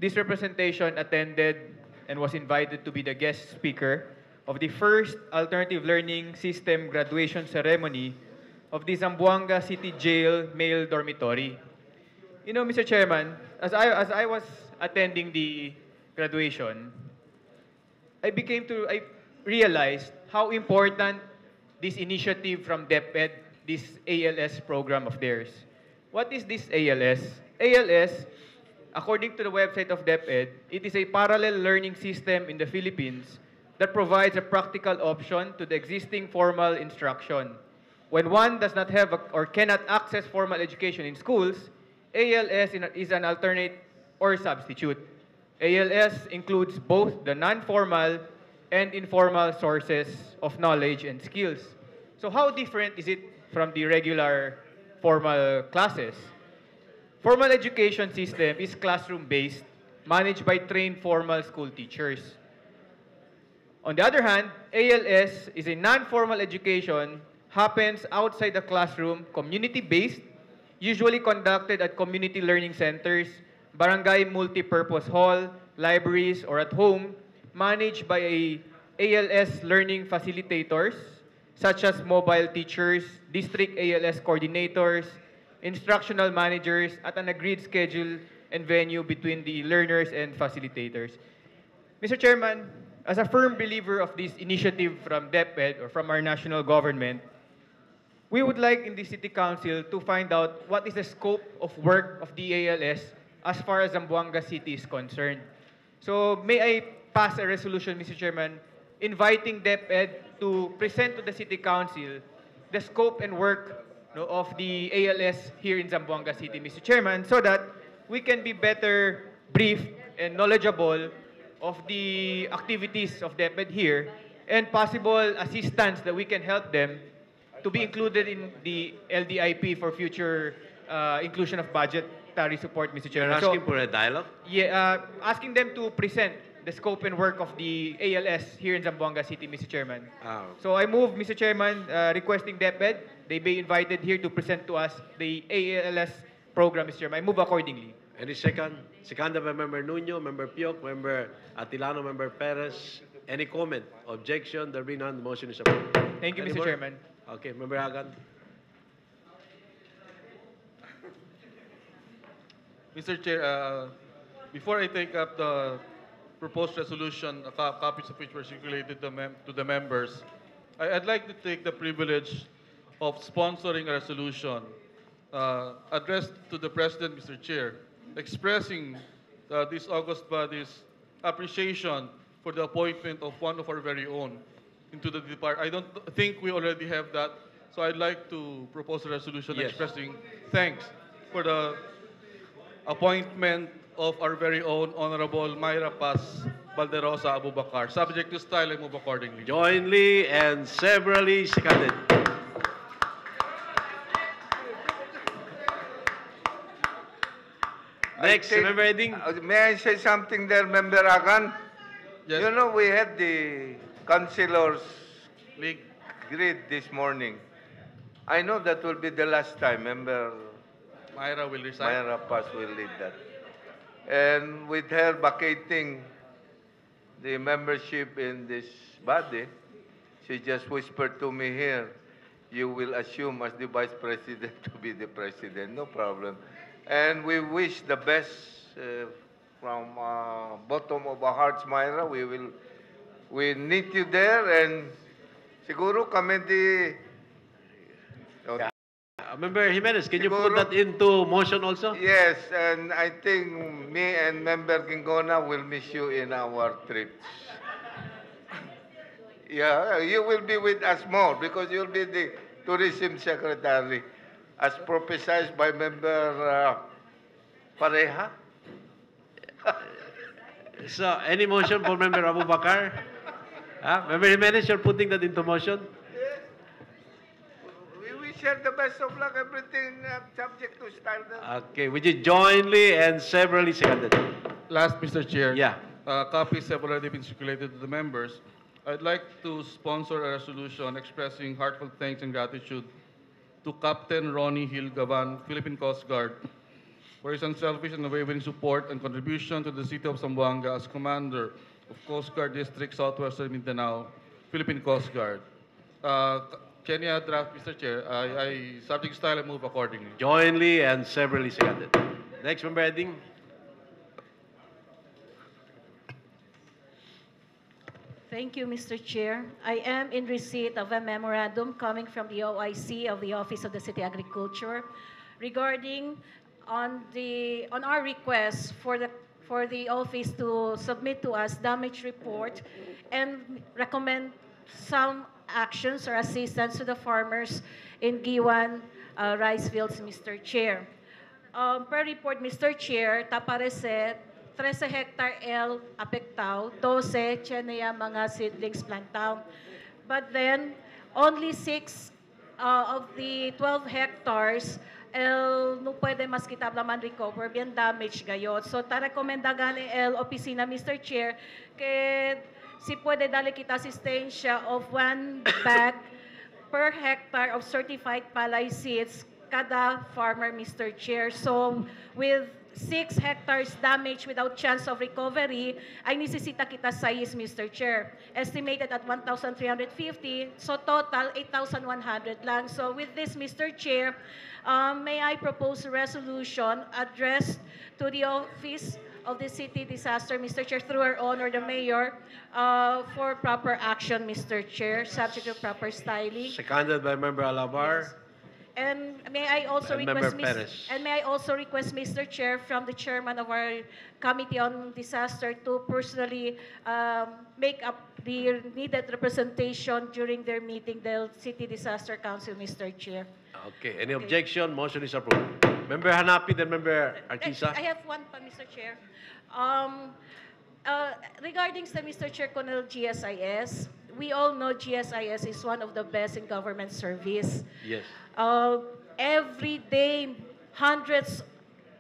this representation attended and was invited to be the guest speaker of the first alternative learning system graduation ceremony of the Zamboanga City Jail Male Dormitory. You know, Mr. Chairman, as I was attending the graduation, I realized how important this initiative from DepEd, this ALS program of theirs. What is this ALS? ALS, according to the website of DepEd, it is a parallel learning system in the Philippines that provides a practical option to the existing formal instruction. When one does not have or cannot access formal education in schools, ALS is an alternate or substitute. ALS includes both the non-formal and informal sources of knowledge and skills. So how different is it from the regular formal classes? Formal education system is classroom-based, managed by trained formal school teachers. On the other hand, ALS is a non-formal education, happens outside the classroom, community-based, usually conducted at community learning centers, barangay multi-purpose hall, libraries, or at home, managed by ALS learning facilitators, such as mobile teachers, district ALS coordinators, instructional managers, at an agreed schedule and venue between the learners and facilitators. Mr. Chairman, as a firm believer of this initiative from DepEd or from our national government, we would like in the City Council to find out what is the scope of work of the ALS as far as Zamboanga City is concerned. So may I pass a resolution, Mr. Chairman, inviting DepEd to present to the City Council the scope and work, no, of the ALS here in Zamboanga City, Mr. Chairman, so that we can be better briefed and knowledgeable of the activities of DepEd here and possible assistance that we can help them to be included in the LDIP for future inclusion of budgetary support, Mr. You're Chairman. asking for a dialogue? Yeah, asking them to present the scope and work of the ALS here in Zamboanga City, Mr. Chairman. So I move, Mr. Chairman, requesting DepEd, they be invited here to present to us the ALS program, Mr. Chairman. I move accordingly. Any second? Seconded by Member Nuño, Member Pioc, Member Atilano, Member Perez. Any comment? Objection? There be none. The motion is approved. Thank you, Any Mr. more? Chairman. Okay, Member Hagan. Mr. Chair, before I take up the proposed resolution, copies of which were circulated to the members, I'd like to take the privilege of sponsoring a resolution addressed to the President, Mr. Chair, expressing this August body's appreciation for the appointment of one of our very own into the department. I don't think we already have that, so I'd like to propose a resolution Yes. expressing thanks for the appointment of our very own Honorable Myra Paz Valderosa Abubakar. Subject to style, I move accordingly. Jointly and severally seconded. Next, Member Eding. May I say something there, Member Agan? Yes. You know, we had the councilors League. grid this morning. I know that will be the last time, Member Myra will resign. Myra Paz will lead that. And with her vacating the membership in this body, she just whispered to me here, you will assume as the vice president to be the president. No problem. And we wish the best from bottom of our hearts, Myra. We need you there, and siguro kami di... Member Jimenez, can you put Siguro- that into motion also? Yes, and I think me and Member Gingona will miss you in our trips. Yeah, you will be with us more because you'll be the tourism secretary, as prophesied by Member Pareja. So, any motion for Member Abubakar? Member Jimenez, you're putting that into motion? We share the best of luck, everything subject to standard. Okay, which is jointly and severally seconded. Last, Mr. Chair. Yeah. Copies have already been circulated to the members. I'd like to sponsor a resolution expressing heartfelt thanks and gratitude to Captain Ronnie Hill Gavan, Philippine Coast Guard, for his unselfish and unwavering support and contribution to the city of Zamboanga as Commander of Coast Guard District Southwestern Mindanao, Philippine Coast Guard. Kenya draft, Mr. Chair. I subject style, I move accordingly. Jointly and severally seconded. Next, Member Eding. Thank you, Mr. Chair. I am in receipt of a memorandum coming from the OIC of the Office of the City Agriculture regarding on our request for the office to submit to us damage report and recommend some actions or assistance to the farmers in Giwan rice fields, Mr. Chair. Per report, Mr. Chair, taparese 13 hectare el apektao, 12 tiene mga seedlings plantaw. But then, only 6 of the 12 hectares, no pwede mas kitabla man recover, bien damage gayot. So, ta rekomenda gani el opisina, Mr. Chair, que si pwede dali kita asistencia of 1 bag per hectare of certified palay seeds kada farmer, Mr. Chair. So, with 6 hectares damage without chance of recovery, ay nisisita kita size, Mr. Chair. Estimated at 1,350, so total 8,100 lang. So with this, Mr. Chair, may I propose a resolution addressed to the Office of the city disaster, Mr. Chair, through our honor, the mayor, for proper action, Mr. Chair, subject to proper styling. Seconded by Member Alabar. And may I also And request, Member Perez. And may I also request, Mr. Chair, from the chairman of our Committee on Disaster to personally make up the needed representation during their meeting, the City Disaster Council, Mr. Chair. Okay. Any objection? Motion is approved. Member Hanapi, then Member Arquisa. I have one pa, Mr. Chair. Regarding sa Mr. Chair Colonel GSIS, we all know GSIS is one of the best in government service. Yes. Every day, hundreds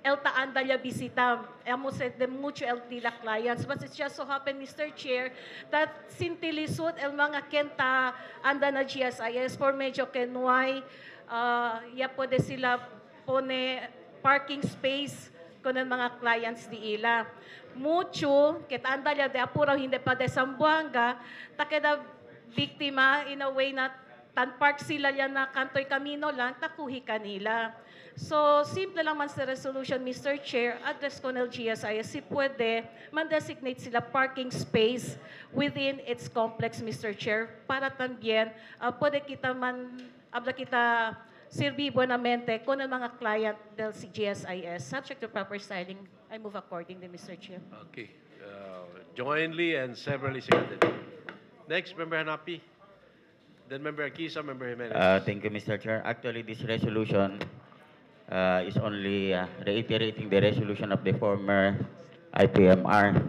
elta andalya bisita. Amo said the mucho el tila clients. But it just so happened, Mr. Chair, that sintilisod el mga kenta anda na GSIS for medyo kenway ya pwede sila pone parking space kuno mga clients di ila. Mucho ket andalya de apuro hindi pa de Zamboanga takeda biktima in a way na tan park sila yan na kantoy kamino lang, takuhi kanila. So, simple lang man sa resolution, Mr. Chair, address ko ng GSIS, si pwede man-designate sila parking space within its complex, Mr. Chair, para también, pwede kita man, abla kita sirbi buenamente kung ang mga client del GSIS. Subject to proper styling, I move accordingly, Mr. Chair. Okay. Jointly and severally seconded. Next, Member Hanapi. Then Member Arquisa, Member Jimenez. Thank you, Mr. Chair. Actually, this resolution is only reiterating the resolution of the former IPMR.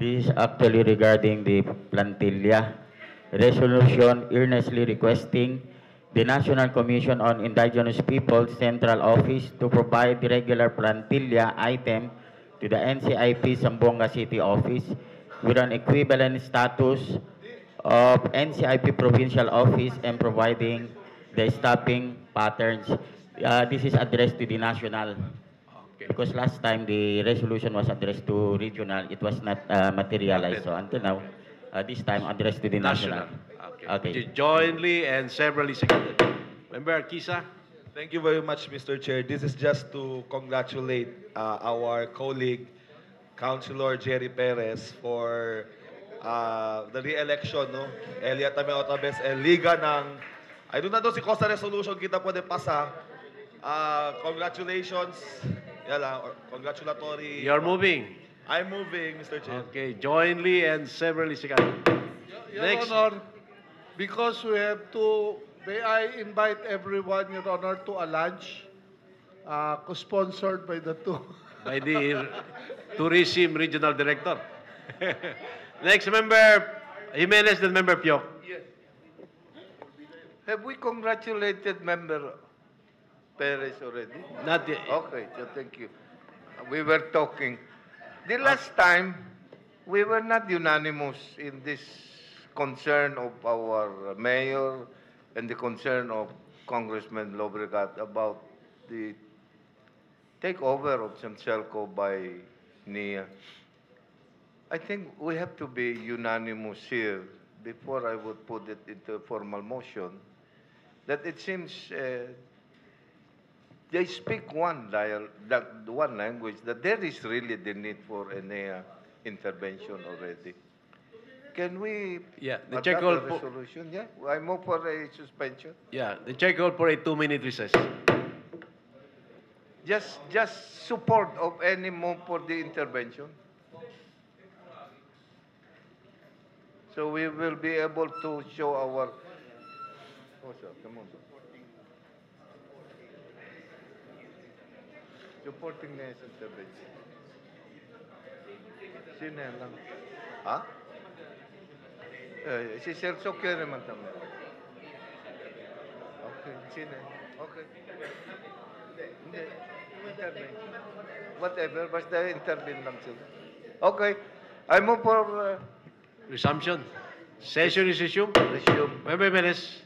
This is actually regarding the plantilla resolution earnestly requesting the National Commission on Indigenous Peoples Central Office to provide the regular plantilla item to the NCIP Zamboanga City Office with an equivalent status of NCIP Provincial Office and providing the staffing patterns. This is addressed to the national. Okay. Because last time the resolution was addressed to regional, it was not materialized. So until now, this time addressed to the national. Okay. Jointly and severally seconded. Member Arquisa. Thank you very much, Mr. Chair. This is just to congratulate our colleague, Councilor Jerry Perez, for the re-election, no? Elia Tame Otabes, Liga ng, I do not know si Costa Resolution kita pwede pasa. Congratulations. Yala, congratulatory. You're moving. I'm moving, Mr. Chair. Okay. Jointly and severally seconded. Your Next. Honor, because we have to, may I invite everyone, Your Honor, to a lunch co-sponsored by the two. By the Tourism Regional Director. Next, Member Jimenez, then Member Pio. Yes. Have we congratulated Member Perez already? Not yet. Okay, so thank you. We were talking. The last time, we were not unanimous in this concern of our mayor and the concern of Congressman Lobregat about the takeover of Sanselco by NIA. I think we have to be unanimous here before I would put it into a formal motion that it seems they speak one language, that there is really the need for a NIA intervention already. Can we Yeah, the adopt chair a called for, resolution? Yeah, I move for a suspension. yeah, the chair called for a 2-minute recess. Just support of any move for the intervention. So we will be able to show our. Oh, sir, come on. Supporting the intervention. Sino yan lang? Ha? Si Celso Kere man tama. Okay, sino? Okay. Hindi. Intervene. Whatever, basta intervene lang sila. Okay. I move for Resumption. Session is resumed. resume. Member Jimenez.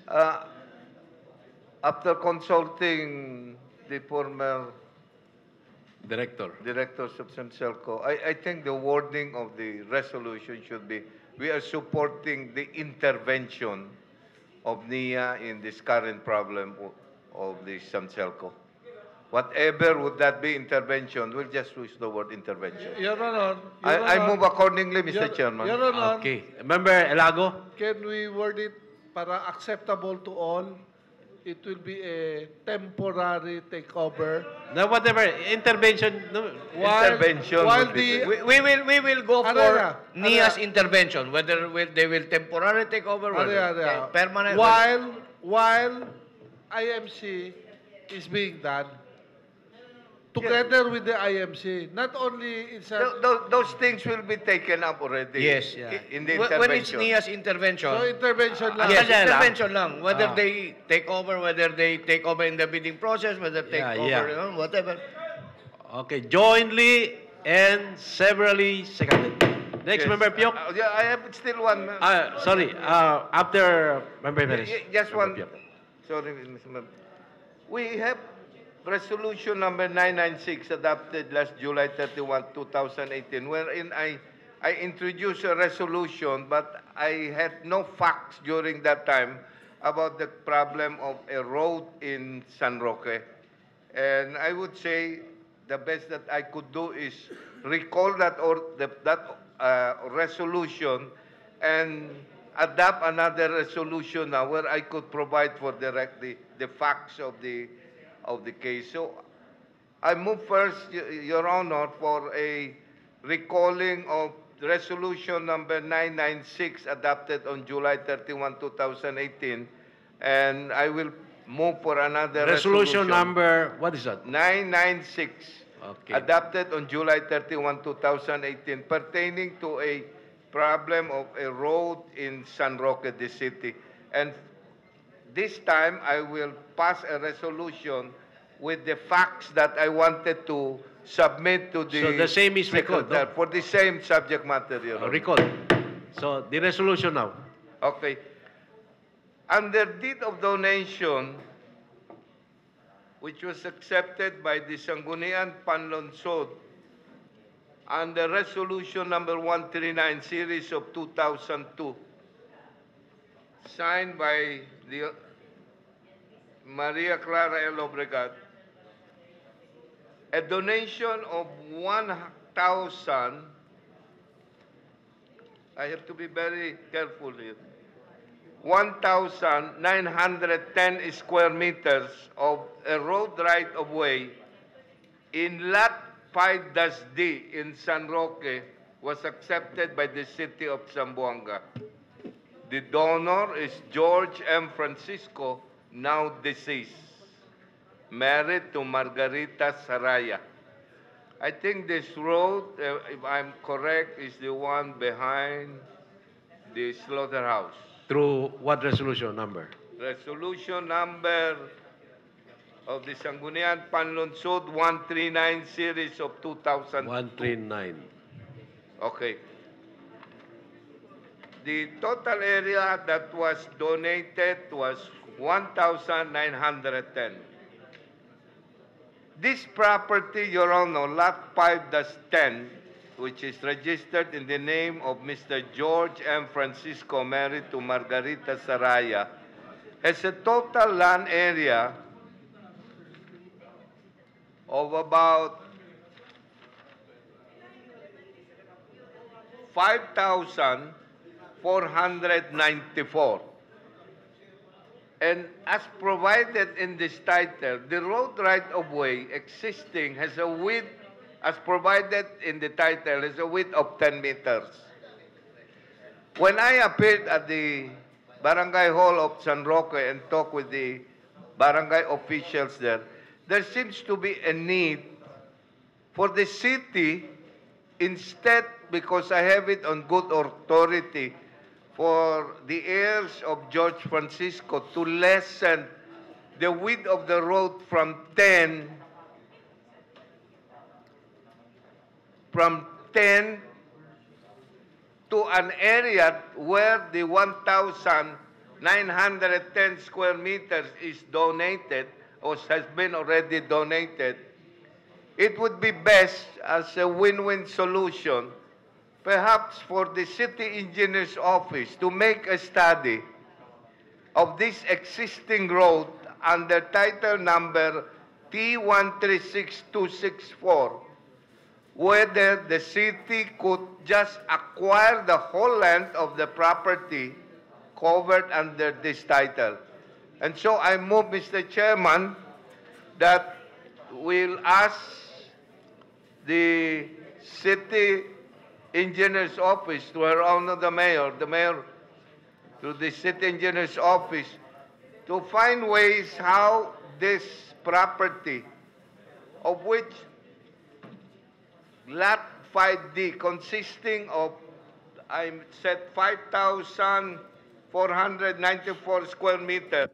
After consulting the former Director. directors of Sanselco, I think the wording of the resolution should be, we are supporting the intervention of NIA in this current problem of the Sanselco. whatever would that be intervention, we'll just use the word intervention. Your Honor, I move accordingly, Mr. Chairman. Your Honor, Okay. Member Elago? can we word it para acceptable to all? It will be a temporary takeover. No, whatever. Intervention. No. Intervention While would be the We will go Ano for na? NIA's Ano na? intervention, whether they will temporarily take over, whether permanent. while IMC is being done together with the IMC, not only it's a, Those things will be taken up already. Yes. In the When it's intervention. NIA's intervention, so intervention lang. yes, Kanya lang. intervention lang. Whether they take over, whether they take over in the bidding process, whether take Yeah, over, yeah. you know, whatever. Okay. Jointly and severally seconded. Next, Yes. Member Piok. Yeah, I have still one. Sorry. After Member Perez. Just one. Member Piok. Sorry, Mr. Member. We have resolution number 996 adopted last July 31, 2018, wherein I introduced a resolution, but I had no facts during that time about the problem of a road in San Roque. And I would say the best that I could do is recall that resolution and adopt another resolution now where I could provide for the facts of the case. So I move first, Your Honor, for a recalling of resolution number 996 adopted on July 31, 2018, and I will move for another Resolution number, what is that? 996, Okay. adopted on July 31, 2018, pertaining to a problem of a road in San Roque, the city. And this time, I will pass a resolution with the facts that I wanted to submit to the... So the same is recalled, no? Secretary for the same subject matter, Your Honor. Recall. So the resolution now. Okay. Under deed of donation, which was accepted by the Sangguniang Panlonsod under resolution number 139 series of 2002, signed by the Maria Clara L. Obregat, a donation of 1,000, I have to be very careful here, 1,910 square meters of a road right-of-way in Lot 5-D in San Roque was accepted by the city of Zamboanga. The donor is George M. Francisco, now deceased, married to Margarita Saraya. I think this road, if I'm correct, is the one behind the slaughterhouse. Through what resolution number? Resolution number of the Sangguniang Panlonsod 139 series of 2000. 139. Okay. The total area that was donated was 1,910. This property, Your Honor, Lot 5-10, which is registered in the name of Mr. George M. Francisco, married to Margarita Saraya, has a total land area of about 5,494. And as provided in this title, the road right-of-way existing has a width, as provided in the title, has a width of 10 meters. When I appeared at the Barangay Hall of San Roque and talked with the barangay officials there, there seems to be a need for the city, instead, because I have it on good authority, for the heirs of George Francisco to lessen the width of the road from 10 to an area where the 1,910 square meters is donated or has been already donated. It would be best as a win-win solution, perhaps for the city engineer's office to make a study of this existing road under title number T136264, whether the city could just acquire the whole length of the property covered under this title. And so I move, Mr. Chairman, that we'll ask the city engineer's office, to her honor the mayor, to the city engineer's office, to find ways how this property, of which Lot 5D, consisting of, I said 5,494 square meters,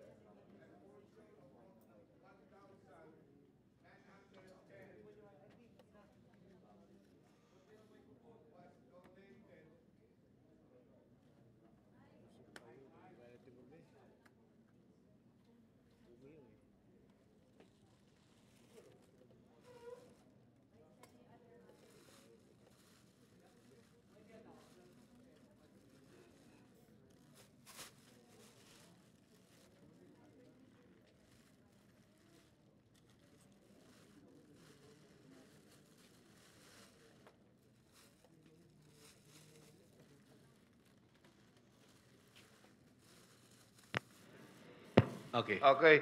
Okay. okay,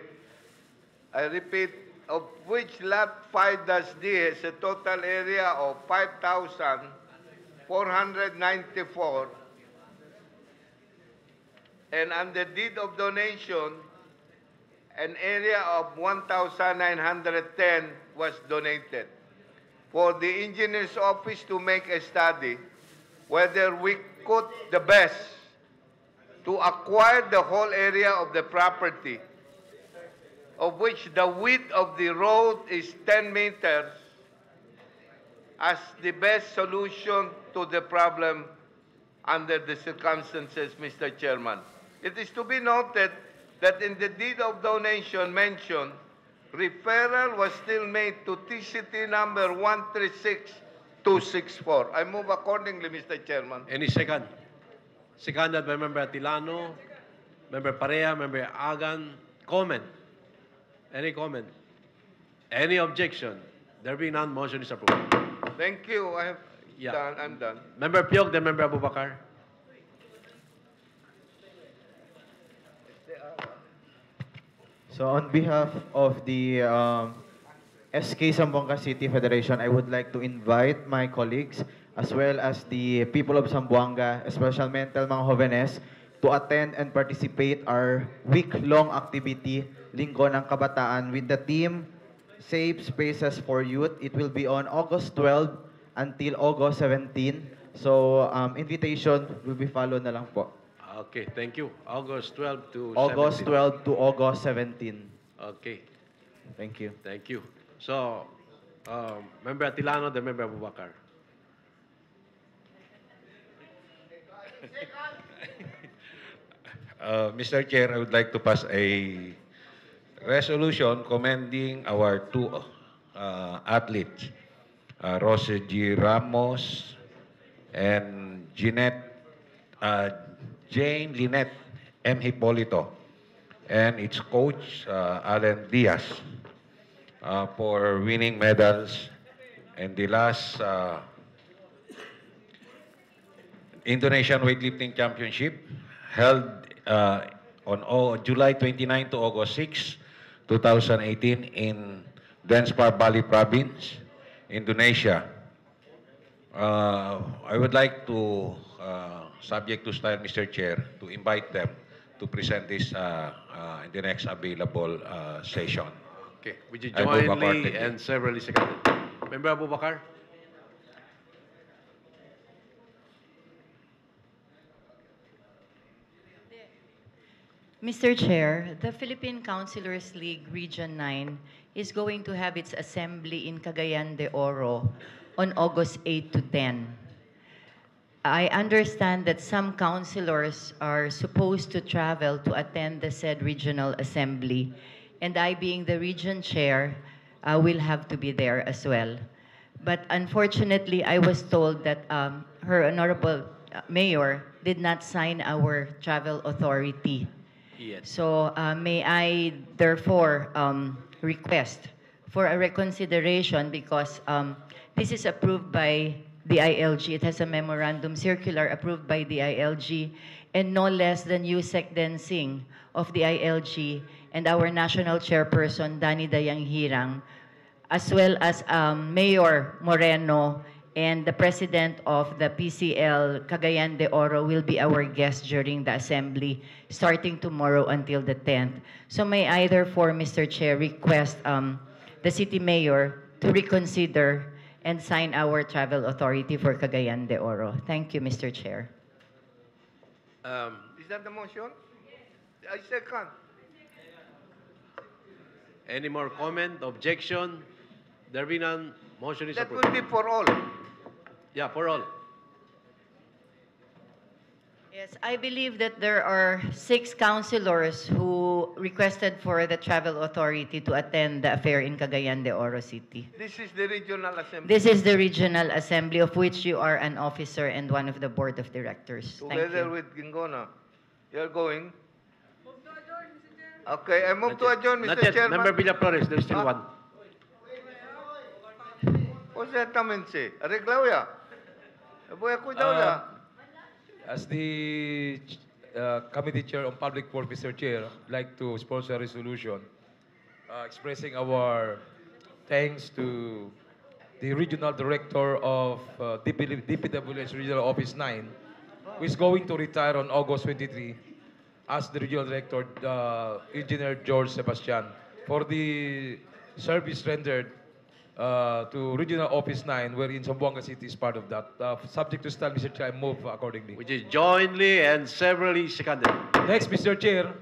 I repeat, of which Lot 5-D has a total area of 5,494, and under deed of donation, an area of 1,910 was donated. For the engineer's office to make a study whether we could the best to acquire the whole area of the property, of which the width of the road is 10 meters, as the best solution to the problem under the circumstances, Mr. Chairman. It is to be noted that in the deed of donation mentioned, referral was still made to TCT number 136264. I move accordingly, Mr. Chairman. Any second? Seconded by Member Atilano, Member Parea, Member Agan. Comment? Any comment? Any objection? There being none, motion is approved. Thank you. I have done. I'm done. Member Piok, then Member Abubakar. So on behalf of the SK Zamboanga City Federation, I would like to invite my colleagues as well as the people of Zamboanga, especialmente mga jóvenes, to attend and participate our week-long activity, Linggo ng Kabataan, with the theme Safe Spaces for Youth. It will be on August 12 until August 17. So invitation will be followed na lang po. Okay, thank you. August 12 to August 17. 12 to August 17. Okay, Thank you. thank you. So, Member Atilano, then Member Abubakar. Mr. Chair, I would like to pass a resolution commending our two athletes, Rose G. Ramos and Jane Lynette M. Hipolito, and its coach, Alan Diaz, for winning medals in the last Indonesian Weightlifting Championship held on July 29 to August 6, 2018 in Denpasar, Bali Province, Indonesia. I would like to, subject to style, Mr. Chair, to invite them to present this in the next available session. Okay, would you I move jointly accordingly. and severally seconded? Member Abubakar? Mr. Chair, the Philippine Councilors League Region 9 is going to have its assembly in Cagayan de Oro on August 8 to 10. I understand that some councilors are supposed to travel to attend the said regional assembly, and I, being the region chair, will have to be there as well. But unfortunately, I was told that her honorable mayor did not sign our travel authority. Yes. So may I therefore request for a reconsideration because this is approved by the ILG. It has a memorandum circular approved by the ILG, and no less than Yusek Densing of the ILG and our national chairperson, Danny Dayang Hirang, as well as Mayor Moreno and the president of the PCL, Cagayan de Oro, will be our guests during the assembly starting tomorrow until the 10th. So may I therefore, Mr. Chair, request the city mayor to reconsider and sign our travel authority for Cagayan de Oro. Thank you, Mr. Chair. Is that the motion? I second. Any more comment, objection? There be none, motion is That approved. will be for all. Yeah, for all. Yes, I believe that there are 6 councilors who requested for the travel authority to attend the affair in Cagayan de Oro City. This is the regional assembly. This is the regional assembly of which you are an officer and one of the board of directors. Thank Together you. with Gingona. You're going? Okay, I move to adjourn, Not Mr. yet. Chairman. Member Villaflores, there's still one. Exactamente. Arreglaw ya. Voy a cuidar ya. As the Committee Chair on Public Works, Mr. Chair, I'd like to sponsor a resolution expressing our thanks to the Regional Director of DPWH Regional Office 9, who is going to retire on August 23 as the Regional Director, Engineer George Sebastian, for the service rendered to Regional Office 9, wherein Zamboanga City is part of that. Subject to stand, Mr. Chair, I move accordingly. Which is jointly and severally seconded. Next, Mr. Chair,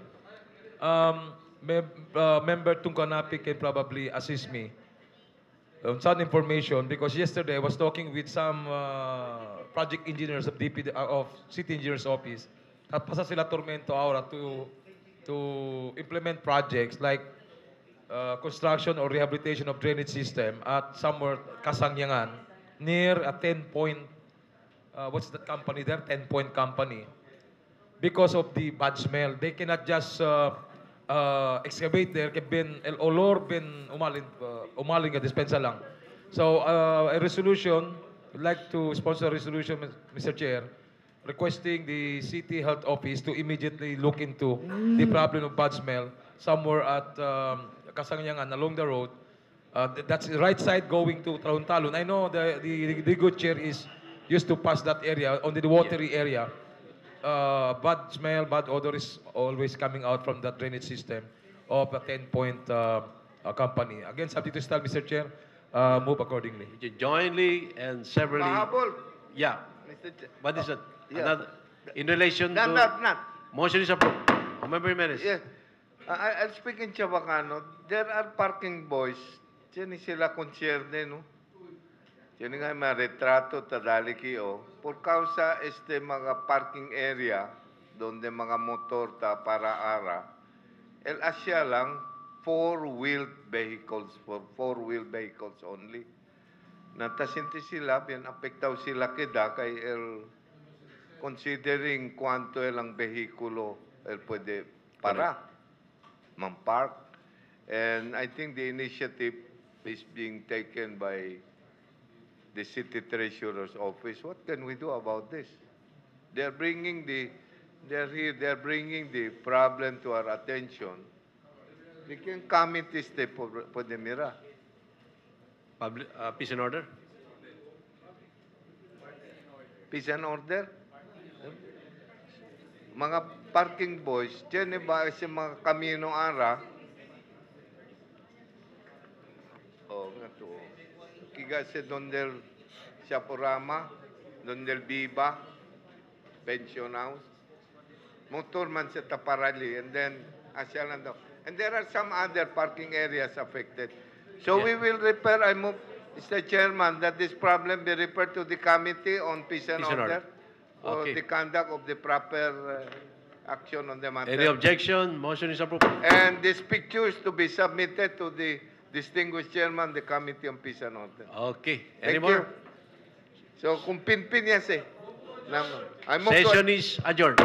Member Tungkanapi can probably assist me on some information because yesterday I was talking with some project engineers of of City Engineers Office. At pasa sila tormento ahora to implement projects like construction or rehabilitation of drainage system at somewhere Kasangyangan near a 10-point, what's that company there? 10-point company. Because of the bad smell, they cannot just excavate there. El olor ben umaling ka dispensa lang. So a resolution, I'd like to sponsor a resolution, Mr. Chair, requesting the City Health Office to immediately look into the problem of bad smell somewhere at Kasangyangan along the road. That's the right side going to Talon. I know the good chair is used to pass that area, on the watery area. Bad smell, bad odor is always coming out from that drainage system of a 10-point company. Again, subject to stand, Mr. Chair, move accordingly. Which is jointly and severally. Mahabol. Yeah. Mr. Chair. What is that? Yeah. Another, in relation Not, to... not. Motion is approved. Member Jimenez. Yes. I'll speak in Chabacano. There are parking boys. Diyan sila concerned, no? Diyan nga may retrato tadali kiyo. Por causa mga parking area, donde mga motor ta para ara, el asya lang, 4-wheeled vehicles, for 4-wheeled vehicles only. Natasinti sila, bien apektaw sila kida kay el considering cuánto ang behikulo el pwede para man-park. And I think the initiative is being taken by the City Treasurer's Office. What can we do about this? They're bringing the problem to our attention. We can comment this po de mira. Peace and order. Peace and order. Mga parking boys, dyan ba sa mga kamino ara? Oh, nga to. Kiga sa Dondel Siapurama, Dondel Biba, Pension House. Motor man sa Taparali, and then asya lang daw. And there are some other parking areas affected. So we will refer, I move, Mr. Chairman, that this problem be referred to the Committee on Peace and Order for Okay. the conduct of the proper action on the matter. Any objection? Motion is approved. And these pictures to be submitted to the distinguished chairman, the Committee on Peace and Order. Okay. Any Thank more? you. So, kung pinpin yan I move to- Session is adjourned.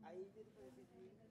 Ahí te puedes decir.